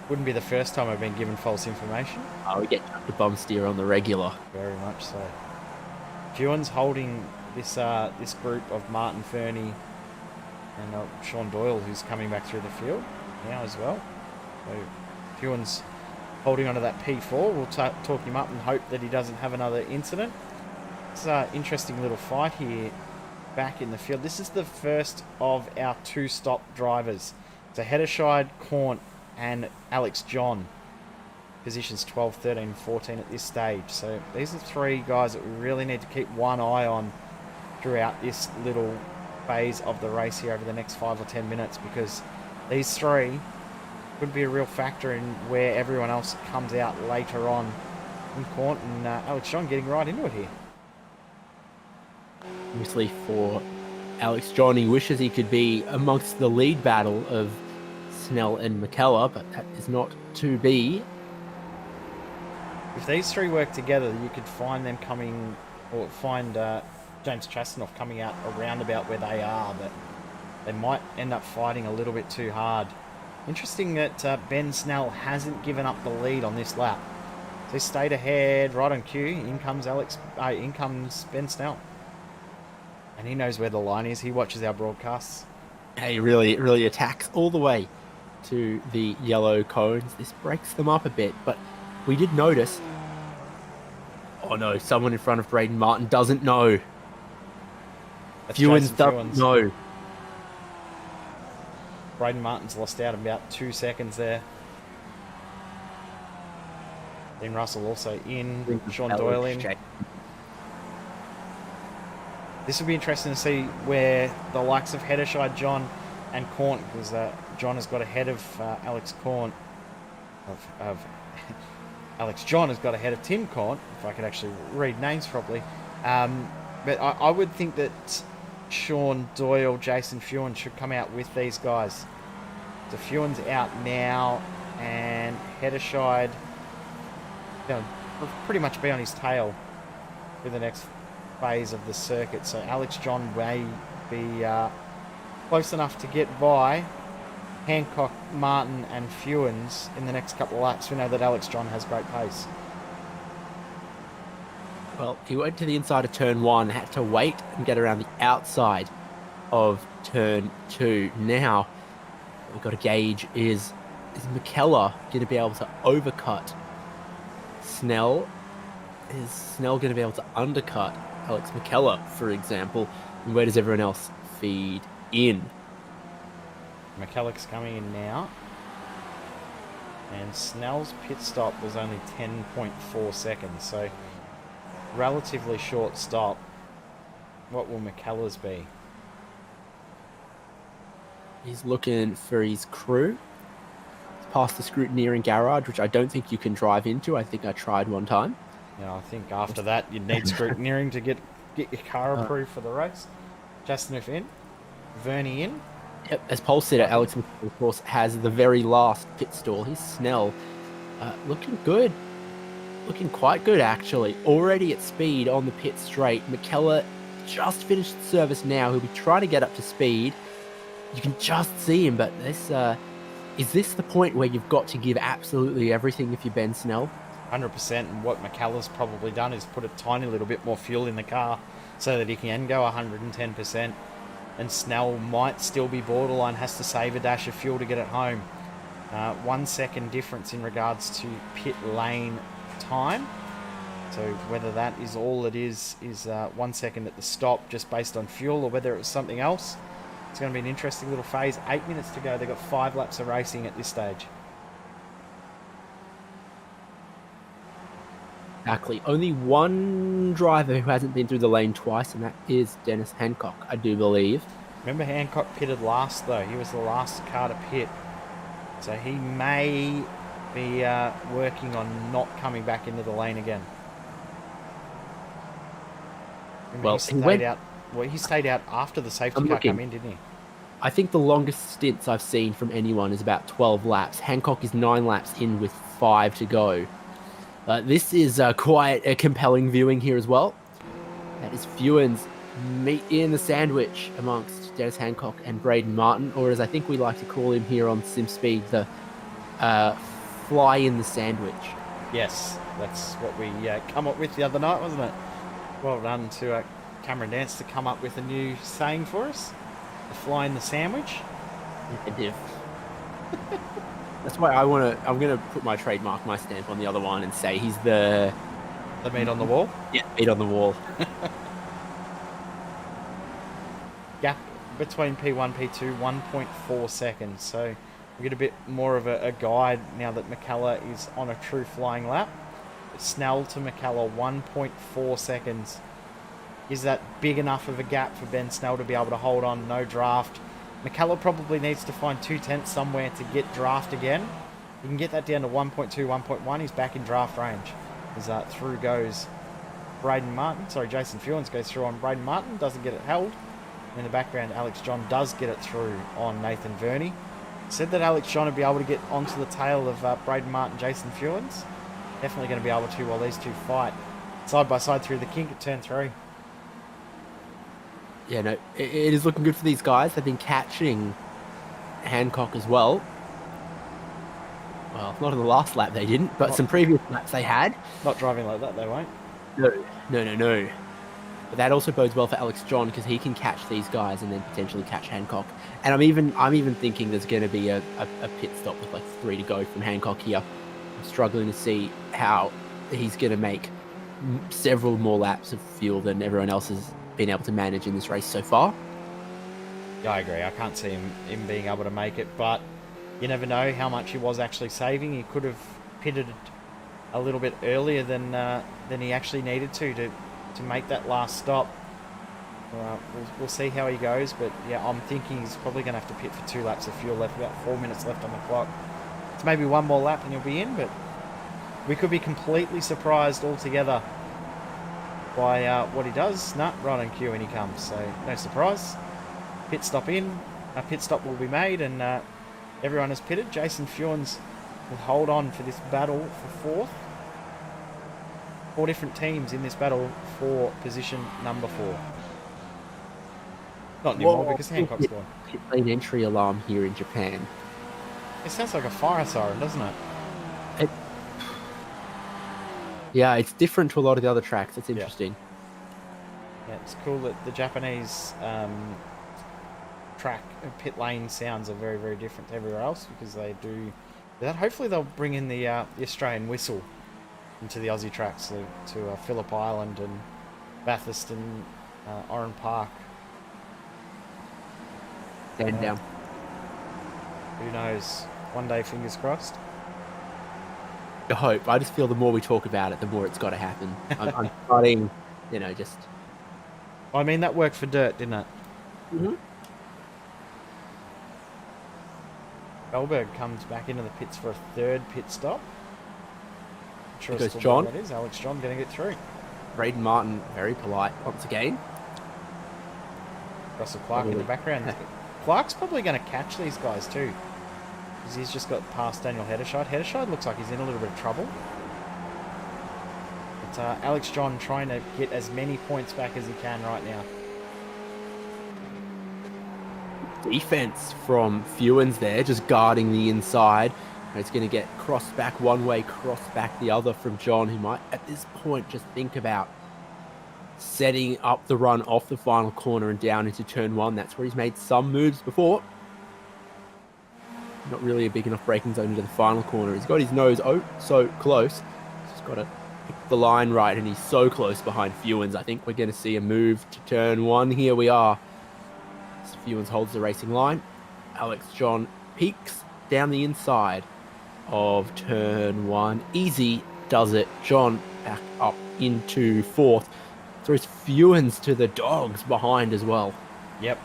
Wouldn't be the first time I've been given false information. Oh, we get the bum steer on the regular. Very much so. Fuen's holding this this group of Martin Fernie and Sean Doyle, who's coming back through the field now as well. So Fuen's holding onto that P4. We'll talk him up and hope that he doesn't have another incident. It's an interesting little fight here back in the field. This is the first of our two stop drivers. So Hedderscheid, Cornt and Alex John. Positions 12, 13, 14 at this stage. So these are three guys that we really need to keep one eye on throughout this little phase of the race here over the next 5 or 10 minutes, because these three could be a real factor in where everyone else comes out later on. And Cornt and Alex John getting right into it here. Obviously for Alex John, he wishes he could be amongst the lead battle of Snell and McKellar, but that is not to be. If these three work together, you could find them coming, or find James Chastanoff coming out around about where they are, but they might end up fighting a little bit too hard. Interesting that Ben Snell hasn't given up the lead on this lap. So he stayed ahead, right on cue. In comes Ben Snell. And he knows where the line is. He watches our broadcasts. He really attacks all the way to the yellow cones. This breaks them up a bit, but we did notice... Oh no, someone in front of Braden Martin doesn't know. Fuens doesn't know. Braden Martin's lost out about 2 seconds there. Then Russell also in. Sean Doyle in. This will be interesting to see where the likes of Hedderscheid, John and Cornt, because John has got ahead of Alex Cornt. Alex John has got ahead of Tim Cornt, if I could actually read names properly. But I would think that Sean Doyle, Jason Fuen should come out with these guys. So Fuen's out now, and Hedderscheid will pretty much be on his tail for the next phase of the circuit. So Alex John may be close enough to get by Hancock, Martin and Fuens in the next couple of laps. We know that Alex John has great pace. Well, he went to the inside of turn 1, had to wait and get around the outside of turn 2. Now, what we've got to gauge is McKellar going to be able to overcut Snell? Is Snell going to be able to undercut Alex McKellar, for example? And where does everyone else feed in? McKellar's coming in now. And Snell's pit stop was only 10.4 seconds, so relatively short stop. What will McKellar's be? He's looking for his crew. He's past the scrutineering garage, which I don't think you can drive into. I think I tried one time. Yeah, I think after that you'd need scrutineering to get your car approved for the race. Chastanoff in. Vernie in. Yep, as Paul said, Alex McKellar, of course, has the very last pit stall. He's Snell. Looking good. Looking quite good, actually. Already at speed on the pit straight. McKellar just finished the service now. He'll be trying to get up to speed. You can just see him, but this is this the point where you've got to give absolutely everything if you're Ben Snell? 100%, and what McKellar's probably done is put a tiny little bit more fuel in the car so that he can go 110%. And Snell might still be borderline, has to save a dash of fuel to get it home. 1 second difference in regards to pit lane time. So whether that is all it is 1 second at the stop just based on fuel, or whether it was something else, it's going to be an interesting little phase. 8 minutes to go. They've got 5 laps of racing at this stage. Exactly. Only one driver who hasn't been through the lane twice, and that is Dennis Hancock, I do believe. Remember, Hancock pitted last, though. He was the last car to pit. So he may be working on not coming back into the lane again. Remember, Well, he stayed out after the safety car came in, didn't he? I think the longest stints I've seen from anyone is about 12 laps. Hancock is 9 laps in with 5 to go. This is quite a compelling viewing here as well. That is Fewens meet in the sandwich amongst Dennis Hancock and Braden Martin, or as I think we like to call him here on Simspeed, the fly in the sandwich. Yes, that's what we come up with the other night, wasn't it? Well done to Cameron Dance to come up with a new saying for us. The fly in the sandwich. That's why I'm gonna put my trademark, my stamp on the other one and say he's the meat on the wall? Yeah, meat on the wall. Gap between P1 P2 1.4 seconds, so we get a bit more of a guide now that McCullough is on a true flying lap. Snell to McCullough 1.4 seconds. Is that big enough of a gap for Ben Snell to be able to hold on? No draft. McCullough probably needs to find 2/10 somewhere to get draft again. You can get that down to 1.2, 1.1. He's back in draft range. As through goes Jason Fewens goes through on Braden Martin, doesn't get it held. In the background, Alex John does get it through on Nathan Verney. Said that Alex John would be able to get onto the tail of Braden Martin, Jason Fewens. Definitely going to be able to while these two fight side by side through the kink at turn 3. Yeah, no, it is looking good for these guys. They've been catching Hancock as well. Well, not in the last lap they didn't, but some previous laps they had. Not driving like that, they won't. No. But that also bodes well for Alex John because he can catch these guys and then potentially catch Hancock. And I'm even thinking there's going to be a pit stop with like 3 to go from Hancock here. I'm struggling to see how he's going to make several more laps of fuel than everyone else has been able to manage in this race so far. Yeah, I agree. I can't see him being able to make it, but you never know how much he was actually saving. He could have pitted a little bit earlier than he actually needed to make that last stop. We'll see how he goes, but yeah, I'm thinking he's probably going to have to pit for 2 laps of fuel left, about 4 minutes left on the clock. It's maybe one more lap and he'll be in, but we could be completely surprised altogether by what he does. Nah, right on cue when he comes, so no surprise. Pit stop in, a pit stop will be made, and everyone has pitted. Jason Fewens will hold on for this battle for 4th. 4 different teams in this battle for position number 4. Not anymore because Hancock's gone. Pit lane entry alarm here in Japan. It sounds like a fire siren, doesn't it? Yeah, it's different to a lot of the other tracks. It's interesting. Yeah, it's cool that the Japanese track pit lane sounds are very, very different to everywhere else because they do that. Hopefully they'll bring in the Australian whistle into the Aussie tracks to Phillip Island and Bathurst and Oran Park. Stand down. Who knows? One day, fingers crossed. I hope. I just feel the more we talk about it, the more it's got to happen. I'm starting, just... I mean, that worked for dirt, didn't it? Mm-hmm. Goldberg comes back into the pits for a 3rd pit stop. Sure goes John. That is Alex John getting it through. Braden Martin, very polite once again. Russell Clark in the background. Clark's probably going to catch these guys too, because he's just got past Daniel Hedershide. Hedershide looks like he's in a little bit of trouble. But Alex John trying to get as many points back as he can right now. Defense from Fewens there, just guarding the inside. It's going to get crossed back one way, crossed back the other from John, who might at this point just think about setting up the run off the final corner and down into turn 1. That's where he's made some moves before. Not really a big enough braking zone into the final corner. He's got his nose so close. He's just got to pick the line right, and he's so close behind Fewens. I think we're going to see a move to turn 1. Here we are. As Fewens holds the racing line. Alex John peeks down the inside of turn 1. Easy does it. John back up into 4th. Throws Fewens to the dogs behind as well. Yep.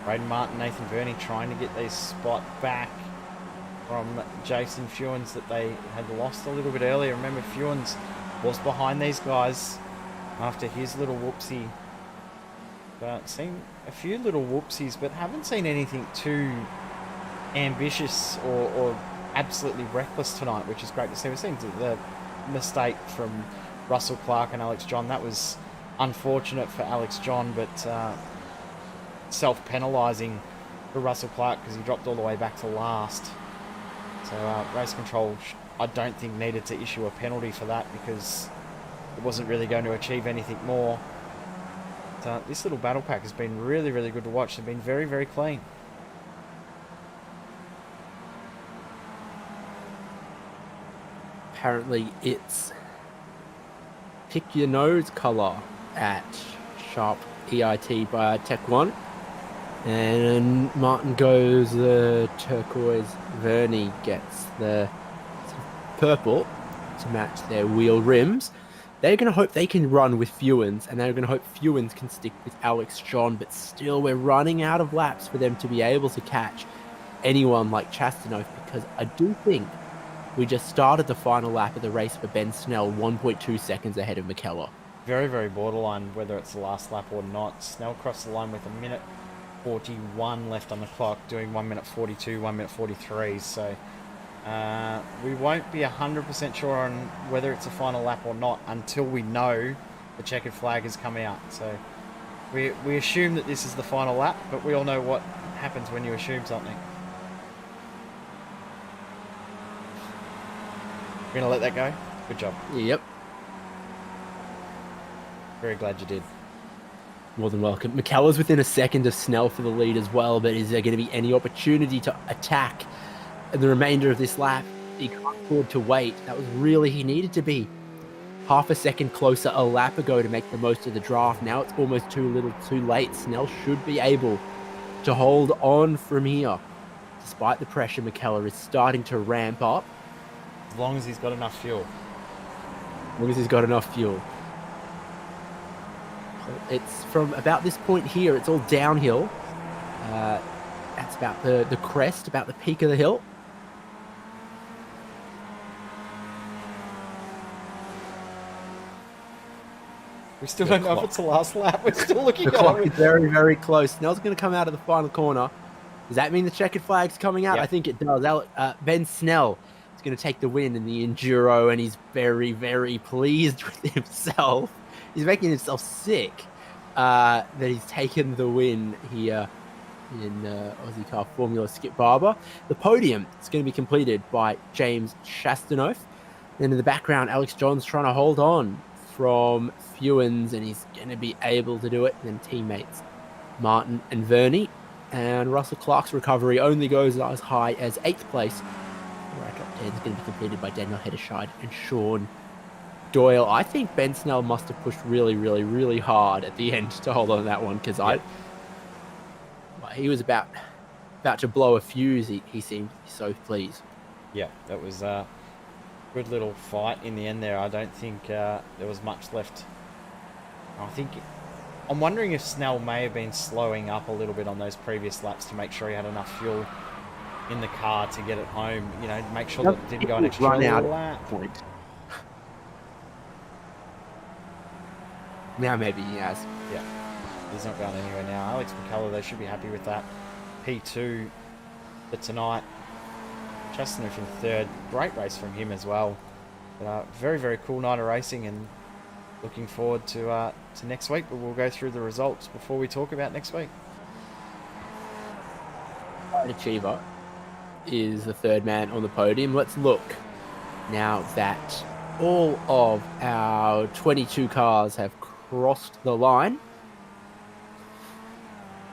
Braden Martin, Nathan Verney trying to get their spot back from Jason Fewens that they had lost a little bit earlier. Remember, Fewens was behind these guys after his little whoopsie. But seen a few little whoopsies, but haven't seen anything too ambitious or absolutely reckless tonight, which is great to see. We've seen the mistake from Russell Clark and Alex John. That was unfortunate for Alex John, but self-penalising for Russell Clark because he dropped all the way back to last. So race control, I don't think, needed to issue a penalty for that because it wasn't really going to achieve anything more. But, this little battle pack has been really, really good to watch. They've been very, very clean. Apparently it's pick your nose colour at Sharp EIT by Tech 1. And Martin goes the turquoise. Verney gets the purple to match their wheel rims. They're going to hope they can run with Fewens, and they're going to hope Fewens can stick with Alex John, but still we're running out of laps for them to be able to catch anyone like Chastanoff, because I do think we just started the final lap of the race for Ben Snell 1.2 seconds ahead of McKellar. Very, very borderline whether it's the last lap or not. Snell crossed the line with 1:41 left on the clock, doing 1:42, 1:43. So we won't be 100% sure on whether it's a final lap or not until we know the checkered flag has come out. So we assume that this is the final lap, but we all know what happens when you assume something. You're going to let that go? Good job. Yep. Very glad you did. More than welcome. McKellar's within a second of Snell for the lead as well, but is there going to be any opportunity to attack the remainder of this lap? He can't afford to wait. That was really, he needed to be half a second closer a lap ago to make the most of the draft. Now it's almost too little too late. Snell should be able to hold on from here. Despite the pressure, McKellar is starting to ramp up. As long as he's got enough fuel. As long as he's got enough fuel. It's from about this point here, it's all downhill. That's about the crest, about the peak of the hill. We still don't know if it's the last lap. We're still looking The at clock it. is very, very close. Snell's going to come out of the final corner. Does that mean the checkered flag's coming out? Yep. I think it does. Ben Snell is going to take the win in the Enduro, and he's very, very pleased with himself. He's making himself sick that he's taken the win here in Ozicar Formula Skip Barber. The podium is going to be completed by James Chastanoff. Then in the background, Alex John's trying to hold on from Fewens, and he's going to be able to do it. And then teammates Martin and Verney. And Russell Clark's recovery only goes as high as 8th place. The right up 10 is going to be completed by Daniel Hedderscheid and Sean Doyle. I think Ben Snell must have pushed really, really, really hard at the end to hold on to that one, because he was about to blow a fuse. He seemed so pleased. Yeah, that was a good little fight in the end there. I don't think there was much left. I'm wondering if Snell may have been slowing up a little bit on those previous laps to make sure he had enough fuel in the car to get it home. You know, make sure that it didn't go an extra lap. Point. Now maybe he has. Yeah, he's not going anywhere now. Alex McKellar, they should be happy with that. P2 for tonight. Chastanoff in 3rd. Great race from him as well. But, very, very cool night of racing, and looking forward to next week. But we'll go through the results before we talk about next week. Achiever is the 3rd man on the podium. Let's look now that all of our 22 cars have crossed the line.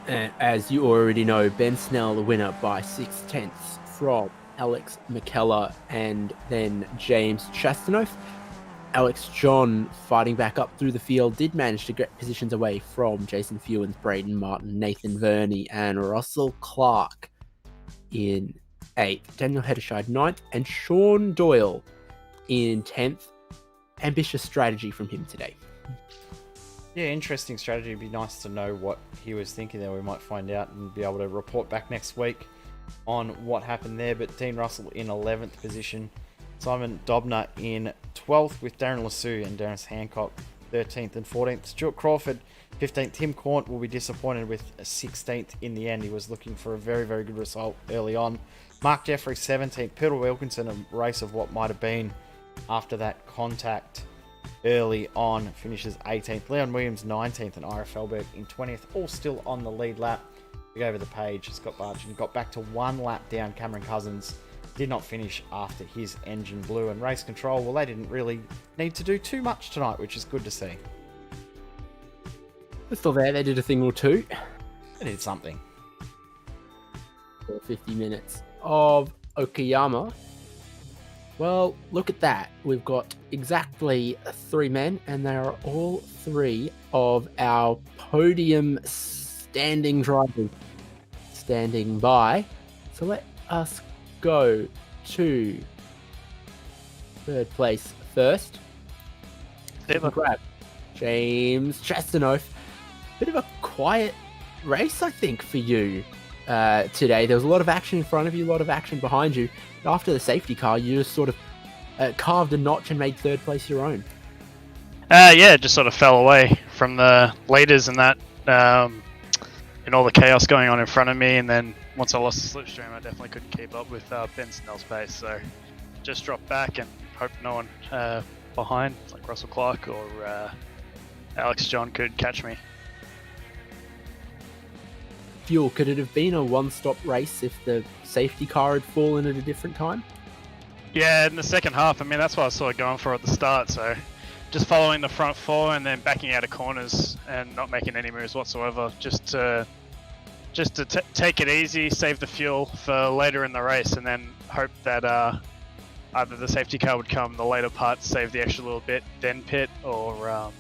And as you already know, Ben Snell the winner by 6/10 from Alex McKellar and then James Chastanoff. Alex John fighting back up through the field did manage to get positions away from Jason Fewens, Braden Martin, Nathan Verney and Russell Clark in 8th. Daniel Hedderscheid 9th, and Sean Doyle in 10th. Ambitious strategy from him today. Yeah, interesting strategy. It'd be nice to know what he was thinking there. We might find out and be able to report back next week on what happened there. But Dean Russell in 11th position. Simon Dobner in 12th with Darren Lasue and Darren Hancock 13th and 14th. Stuart Crawford 15th. Tim Cornt will be disappointed with a 16th in the end. He was looking for a very, very good result early on. Mark Jeffrey 17th. Peter Wilkinson, a race of what might have been after that contact early on, finishes 18th. Leon Williams 19th and Ira Felberg in 20th. All still on the lead lap. We go over the page. Scott Barchin got back to 1 lap down. Cameron Cousins did not finish after his engine blew. And race control, well, they didn't really need to do too much tonight, which is good to see. They're still there. They did a thing or two. They did something. 50 minutes of Okayama. Well, look at that. We've got exactly 3 men, and they are all 3 of our podium standing drivers standing by. So let us go to 3rd place first. Grab James Chastanoff. Bit of a quiet race, I think, for you today. There was a lot of action in front of you, a lot of action behind you. After the safety car, you just sort of carved a notch and made 3rd place your own. Yeah, just sort of fell away from the leaders and that, and all the chaos going on in front of me. And then once I lost the slipstream, I definitely couldn't keep up with Ben Snell's pace. So just dropped back and hope no one behind, like Russell Clark or Alex John, could catch me. Fuel, could it have been a one-stop race if the safety car had fallen at a different time? Yeah, in the second half, I mean, that's what I was sort of going for at the start. So just following the front 4 and then backing out of corners and not making any moves whatsoever, just to take it easy, save the fuel for later in the race, and then hope that either the safety car would come the later part, save the extra little bit, then pit, or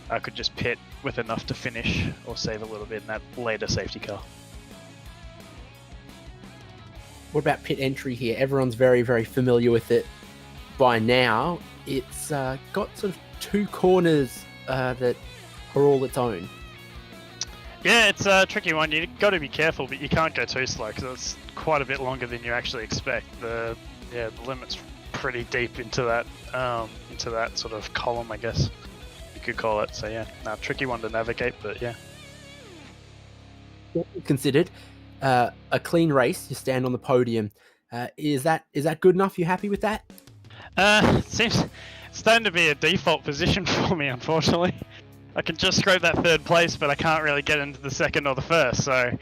I could just pit with enough to finish or save a little bit in that later safety car. What about pit entry here? Everyone's very, very familiar with it by now. It's got sort of 2 corners that are all its own. Yeah, it's a tricky one. You've got to be careful, but you can't go too slow because it's quite a bit longer than you actually expect. The limit's pretty deep into that sort of column, I guess you could call it. So yeah, tricky one to navigate, but yeah. Considered a clean race, you stand on the podium. Is that good enough? You happy with that? Seems starting to be a default position for me, unfortunately. I can just scrape that 3rd place, but I can't really get into the 2nd or the 1st. So,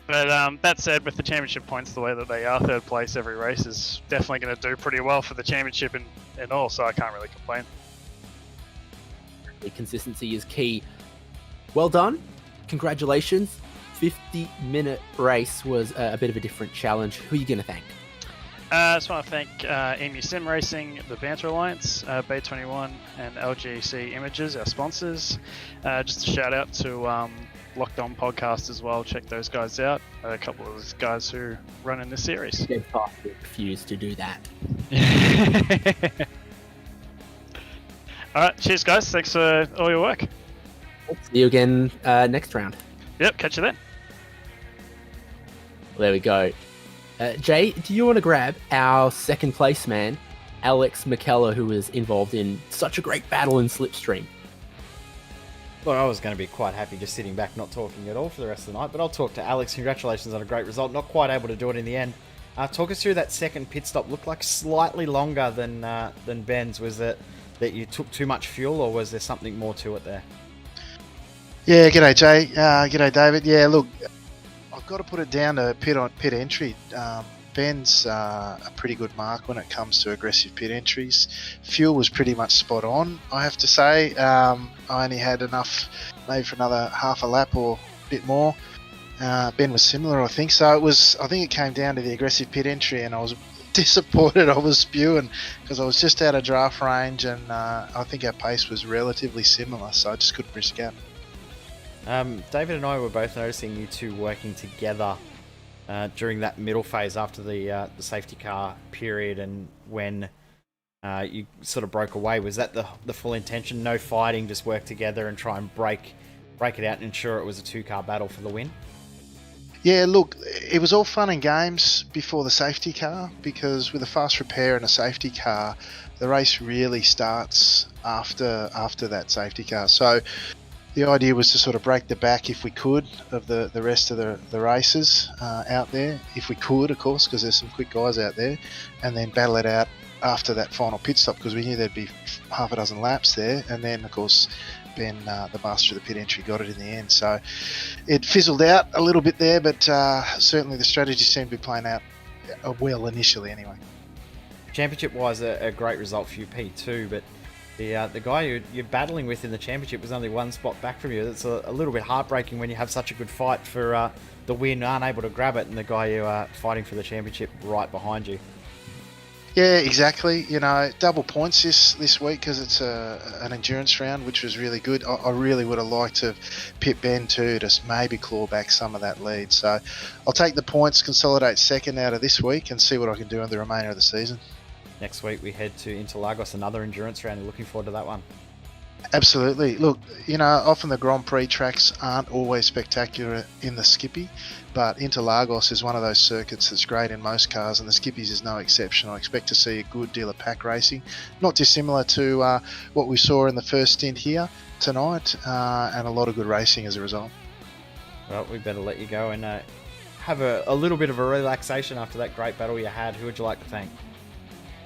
but that said, with the championship points the way that they are, 3rd place every race is definitely going to do pretty well for the championship and all. So I can't really complain. Consistency is key. Well done. Congratulations. 50-minute race was a bit of a different challenge. Who are you going to thank? I just want to thank EMU Sim Racing, the Banter Alliance, Bay21, and LGC Images, our sponsors. Just a shout out to Locked On Podcast as well. Check those guys out. A couple of those guys who run in this series. They refuse to do that. All right, cheers, guys. Thanks for all your work. See you again next round. Yep, catch you then. There we go. Jay, do you want to grab our 2nd place man, Alex McKellar, who was involved in such a great battle in Slipstream? Well, I was going to be quite happy just sitting back, not talking at all for the rest of the night, but I'll talk to Alex. Congratulations on a great result. Not quite able to do it in the end. Talk us through that 2nd pit stop. Looked like slightly longer than Ben's. Was it that you took too much fuel, or was there something more to it there? Yeah, g'day Jay. G'day David. Yeah, look, I've got to put it down to pit entry. Ben's a pretty good mark when it comes to aggressive pit entries. Fuel was pretty much spot on, I have to say. I only had enough maybe for another half a lap or a bit more. Ben was similar, I think. So I think it came down to the aggressive pit entry, and I was disappointed. I was spewing because I was just out of draft range, and I think our pace was relatively similar, so I just couldn't risk out. David and I were both noticing you two working together during that middle phase after the safety car period, and when you sort of broke away. Was that the full intention? No fighting, just work together and try and break it out and ensure it was a 2-car battle for the win? Yeah, look, it was all fun and games before the safety car, because with a fast repair and a safety car, the race really starts after that safety car. So the idea was to sort of break the back, if we could, of the rest of the racers out there, if we could, of course, because there's some quick guys out there, and then battle it out after that final pit stop, because we knew there'd be half a dozen laps there. And then, of course, Ben, the master of the pit entry, got it in the end. So it fizzled out a little bit there, but certainly the strategy seemed to be playing out well initially anyway. Championship-wise, a great result for you, P2, but the guy you're battling with in the championship was only one spot back from you. It's a little bit heartbreaking when you have such a good fight for the win, aren't able to grab it, and the guy you are fighting for the championship right behind you. Yeah, exactly. You know, double points this week because it's an endurance round, which was really good. I really would have liked to pit Ben too, to maybe claw back some of that lead. So I'll take the points, consolidate second out of this week, and see what I can do in the remainder of the season. Next week we head to Interlagos, another endurance round. Looking forward to that one. Absolutely. Look, you know, often the Grand Prix tracks aren't always spectacular in the Skippy, but Interlagos is one of those circuits that's great in most cars, and the Skippies is no exception. I expect to see a good deal of pack racing, not dissimilar to what we saw in the first stint here tonight, and a lot of good racing as a result. Well, we better let you go and have a little bit of a relaxation after that great battle you had. Who would you like to thank?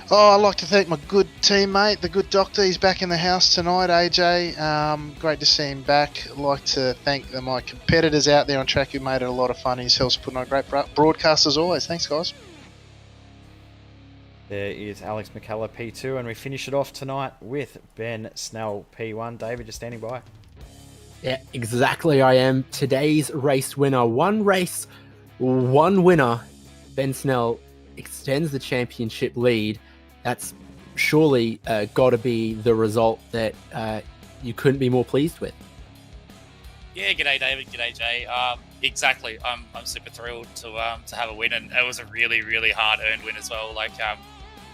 Oh, I'd like to thank my good teammate, the good doctor. He's back in the house tonight, AJ. Great to see him back. I'd like to thank my competitors out there on track who made it a lot of fun. He's helped putting on a great broadcast as always. Thanks, guys. There is Alex McKellar, P2, and we finish it off tonight with Ben Snell, P1. David, just standing by. Yeah, exactly. I am today's race winner. One race, one winner. Ben Snell extends the championship lead. That's surely got to be the result that you couldn't be more pleased with. Yeah, g'day David, g'day Jay. Exactly, I'm super thrilled to have a win, and it was a really, really hard earned win as well. Like,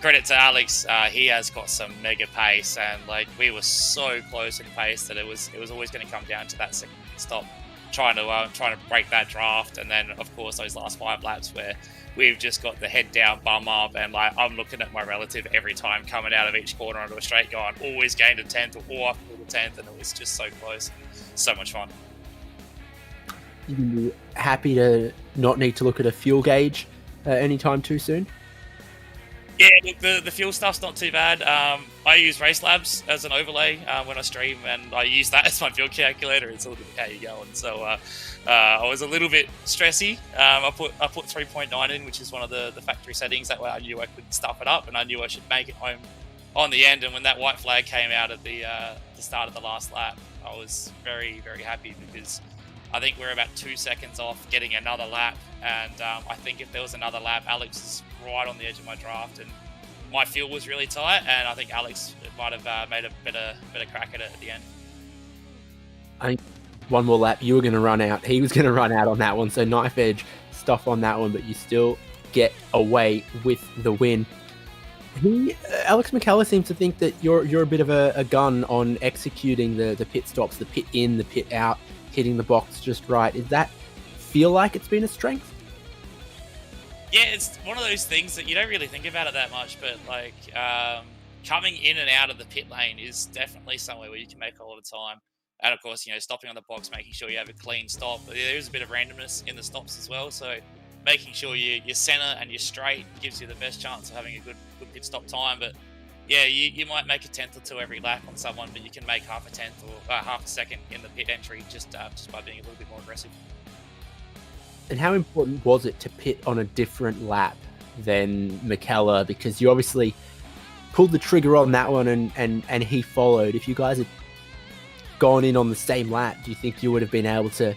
credit to Alex, he has got some mega pace, and like we were so close in pace that it was always going to come down to that second stop, trying to break that draft, and then of course those last 5 laps where we've just got the head down, bum up, and like I'm looking at my relative every time coming out of each corner onto a straight, going always gained a 10th or up to the 10th, and it was just so close, so much fun. You happy to not need to look at a fuel gauge anytime too soon? Yeah, look, the fuel stuff's not too bad. I use Race Labs as an overlay when I stream, and I use that as my fuel calculator. It's all good how you're going. So I was a little bit stressy. I put 3.9 in, which is one of the factory settings. That way I knew I could stuff it up, and I knew I should make it home on the end. And when that white flag came out at the start of the last lap, I was very, very happy, because I think we're about 2 seconds off getting another lap, and I think if there was another lap, Alex is right on the edge of my draft, and my fuel was really tight, and I think Alex might have made a better crack at it at the end. I think one more lap, you were going to run out. He was going to run out on that one, so knife edge stuff on that one, but you still get away with the win. Alex McKellar seems to think that you're a bit of a gun on executing the pit stops, the pit in, the pit out, hitting the box just right. Does that feel like it's been a strength? Yeah, it's one of those things that you don't really think about it that much, but like coming in and out of the pit lane is definitely somewhere where you can make a lot of time. And of course, stopping on the box, making sure you have a clean stop. But there is a bit of randomness in the stops as well, so making sure you're center and you're straight gives you the best chance of having a good pit stop time. But yeah, you might make a 10th or 2 every lap on someone, but you can make half a 10th or half a second in the pit entry just by being a little bit more aggressive. And how important was it to pit on a different lap than McKellar? Because you obviously pulled the trigger on that one and he followed. If you guys had gone in on the same lap, do you think you would have been able to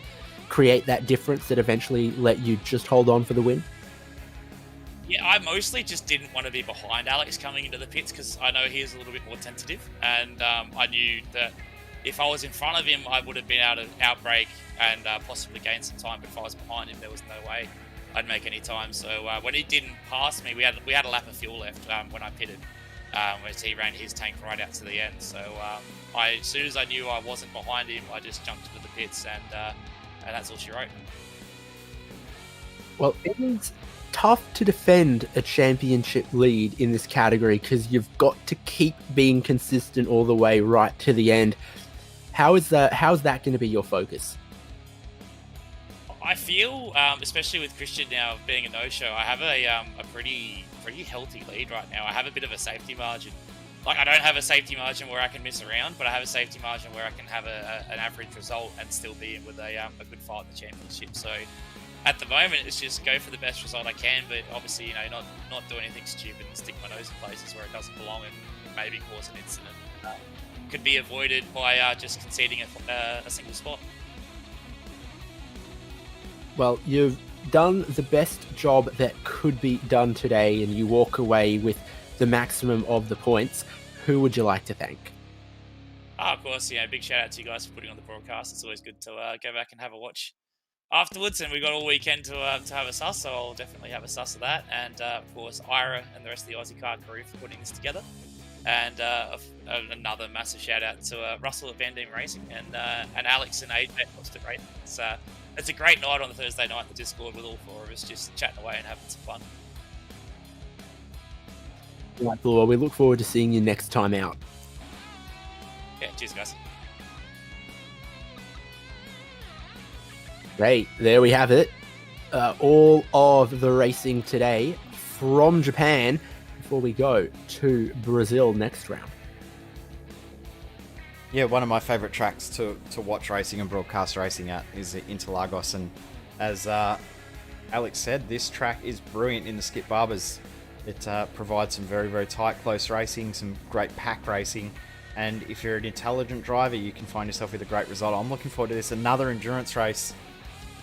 create that difference that eventually let you just hold on for the win? Yeah, I mostly just didn't want to be behind Alex coming into the pits, because I know he is a little bit more tentative, and I knew that if I was in front of him, I would have been able to outbrake and possibly gain some time. But if I was behind him, there was no way I'd make any time. So when he didn't pass me, we had a lap of fuel left when I pitted, as he ran his tank right out to the end. So as soon as I knew I wasn't behind him, I just jumped into the pits, and that's all she wrote. Well, it is tough to defend a championship lead in this category because you've got to keep being consistent all the way right to the end. How's that going to be your focus? I feel, especially with Christian now being a no-show, I have a pretty healthy lead right now. I have a bit of a safety margin. Like, I don't have a safety margin where I can miss around, but I have a safety margin where I can have an average result and still be in with a good fight in the championship. So at the moment, it's just go for the best result I can, but obviously, not do anything stupid and stick my nose in places where it doesn't belong and maybe cause an incident. Could be avoided by just conceding a single spot. Well, you've done the best job that could be done today, and you walk away with the maximum of the points. Who would you like to thank? Of course, big shout out to you guys for putting on the broadcast. It's always good to go back and have a watch afterwards, and we've got all weekend to have a suss, so I'll definitely have a suss of that. And of course, Ira and the rest of the Ozicar crew for putting this together. And another massive shout out to Russell at Van Diem Racing and Alex and AJ. It's a great night on the Thursday night in the Discord with all four of us just chatting away and having some fun. Right, well, we look forward to seeing you next time out. Yeah, cheers, guys. Great, there we have it. All of the racing today from Japan before we go to Brazil next round. Yeah, one of my favourite tracks to watch racing and broadcast racing at is Interlagos, and as Alex said, this track is brilliant in the Skip Barbers. It provides some very, very tight, close racing, some great pack racing, and if you're an intelligent driver, you can find yourself with a great result. I'm looking forward to this, another endurance race.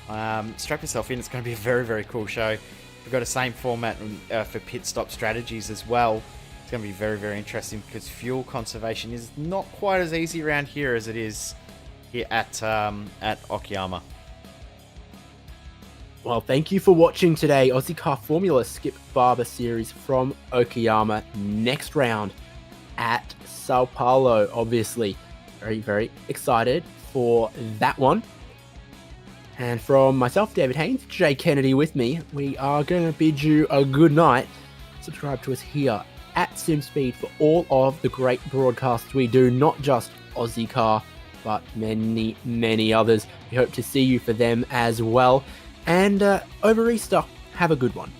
Strap yourself in, it's going to be a very, very cool show. We've got the same format for pit stop strategies as well. It's going to be very, very interesting because fuel conservation is not quite as easy around here as it is here at Okayama. Well, thank you for watching today. Ozicar Formula Skip Barber Series from Okayama. Next round at Sao Paulo, obviously. Very, very excited for that one. And from myself, David Haynes, Jay Kennedy with me, we are going to bid you a good night. Subscribe to us here at Simspeed for all of the great broadcasts we do, not just Ozicar, but many, many others. We hope to see you for them as well. And over Easter, have a good one.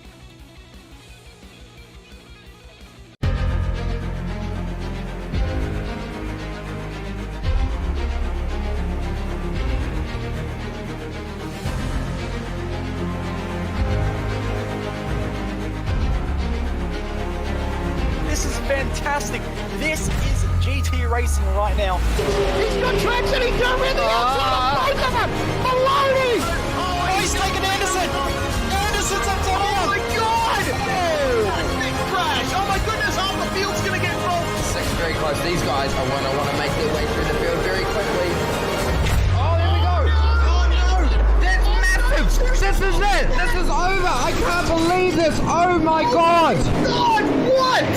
This is fantastic. This is GT racing right now. He's got traction, he's got rid of the outside of both of them! Maloney! Oh, he's taken Anderson. Anderson's up top. Oh my god! Oh! Big crash! Oh my goodness, half the field's gonna get rolled! Section's very close. These guys are going to want to make their way through the field very quickly. Oh, there we go! Oh no! That's massive! This is it! This is over! I can't believe this! Oh my god! God, what?